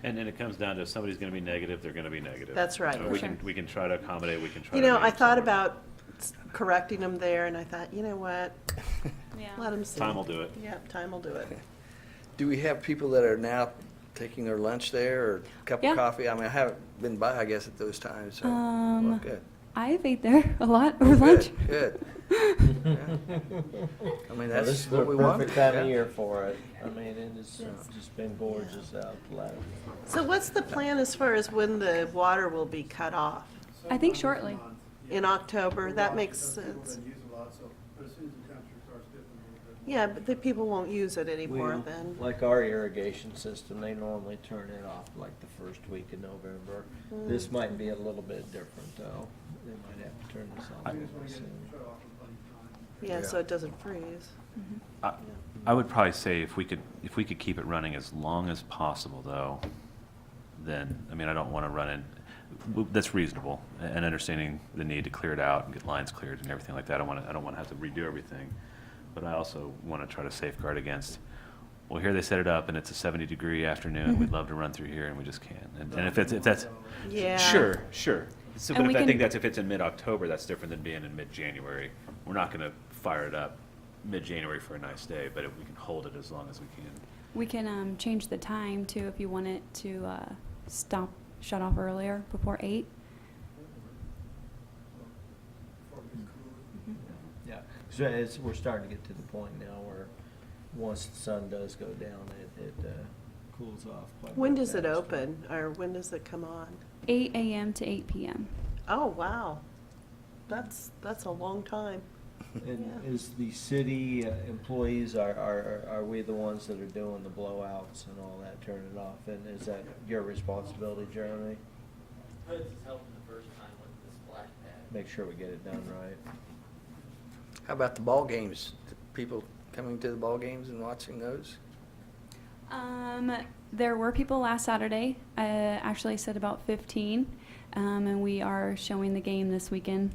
And then it comes down to if somebody's gonna be negative, they're gonna be negative. That's right. So For we sure. can, we can try to accommodate, we can try you to. know, make I it thought somewhere. about correcting them there, and I thought, you know what? Yeah. Let them see. Time will do it. Yeah, time will do it. Do we have people that are now taking their lunch there or a cup Yeah. of coffee? I mean, I haven't been by, I guess, at those times, so, well, good. I've ate there a lot Oh, over good, lunch. Good. Yeah. I mean, Well, that's this is the what we want. perfect time of yeah. year for it. I mean, it has Yes. just been gorgeous out last. So what's the plan as far as when the water will be cut off? I think Sometime shortly. this month, yeah. In October? We're That watching makes because people sense. been using a lot, so, but as soon as the temperature starts dipping a little bit, Yeah, but the people won't use it anymore We- then. Like our irrigation system, they normally turn it off like the first week in November. This might be a little bit different though. They might have to turn this on really soon. Yeah, so it doesn't freeze. I would probably say if we could keep it running as long as possible, though, then, I mean, I don't want to run in, that's reasonable, and understanding the need to clear it out and get lines cleared and everything like that. I don't want to have to redo everything, but I also want to try to safeguard against, well, here they set it up and it's a 70-degree afternoon, we'd love to run through here and we just can't. And if that's, Yeah. sure. So, And but we if I think can- that's, if it's in mid-October, that's different than being in mid-January. We're not going to fire it up mid-January for a nice day, but if we can hold it as long as we can. We can change the time too if you want it to shut off earlier, before 8. Yeah, so we're starting to get to the point now where once the sun does go down, it cools off quite a bit. When does it faster. open, or when does it come on? 8 a.m. to 8 p.m. Oh, wow. That's a long time. And Yeah. is the city employees, are we the ones that are doing the blowouts and all that, turn it off? And is that your responsibility, Jeremy? Hoods is helping the first time with the splash pad. Make sure we get it done right. How about the ball games? The people coming to the ball games and watching those? There were people last Saturday. I actually said about 15, and we are showing the game this weekend,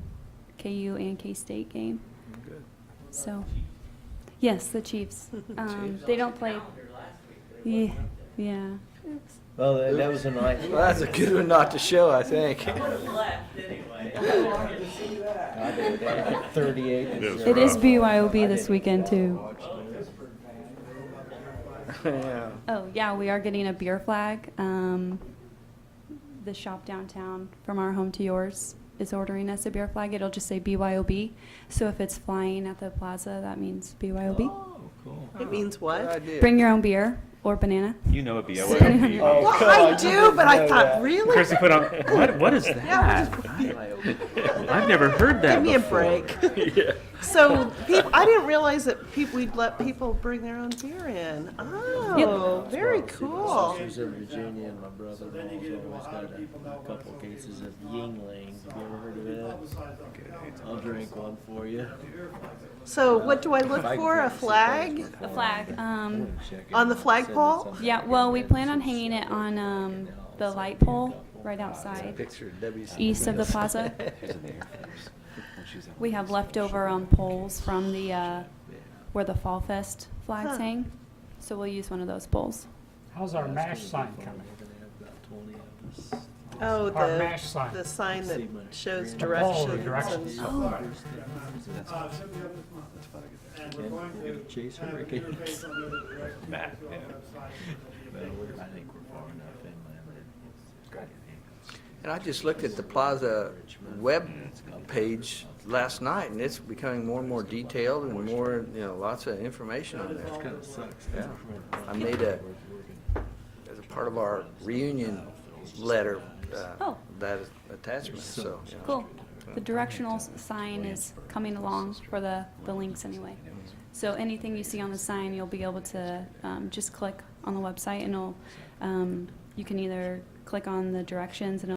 KU and K-State game. Good. So, yes, the Chiefs. They don't play. Yeah, yeah. Well, that was a nice. Well, that's a good one not to show, I think. I would have left anyway. I did, they had 38. It is BYOB this weekend too. Yeah. Oh yeah, we are getting a beer flag. The shop downtown from our home to yours is ordering us a beer flag. It'll just say BYOB. So if it's flying at the plaza, that means BYOB. Oh, cool. It means Good what? idea. Bring your own beer or banana. You know it'd be Oh, Well, come I on, you do, didn't but I know thought, that. really? Chrissy put on, what is that? I've never heard that Give me a before. break. Yeah. So, I didn't realize that we'd let people bring their own beer in. Oh, very cool. Sisters in Virginia and my brother-in-law's always got a couple cases of Yingling. Have you ever heard of it? I'll drink one for you. So what do I look for? A flag? A flag. On the flagpole? Yeah. Well, we plan on hanging it on the light pole right outside, Picture of WC. east of the plaza. We have leftover poles from the where the Fall Fest flags Huh. hang, so we'll use one of those poles. How's our MASH sign coming? We're gonna have about 20 of us. Oh, Our MASH sign. the sign that shows The pole, the directions. directions. Oh. And Chase Hurricanes. Matt, yeah. Well, I think we're far enough inland. And I just looked at the Plaza web page last night, and it's becoming more and more detailed and more, lots of information on there. Kind of sucks. Yeah. I made as a part of our reunion letter, Oh. that attachment, so. Cool. The directional sign is coming along for the links anyway. So anything you see on the sign, you'll be able to just click on the website, and you can either click on the directions and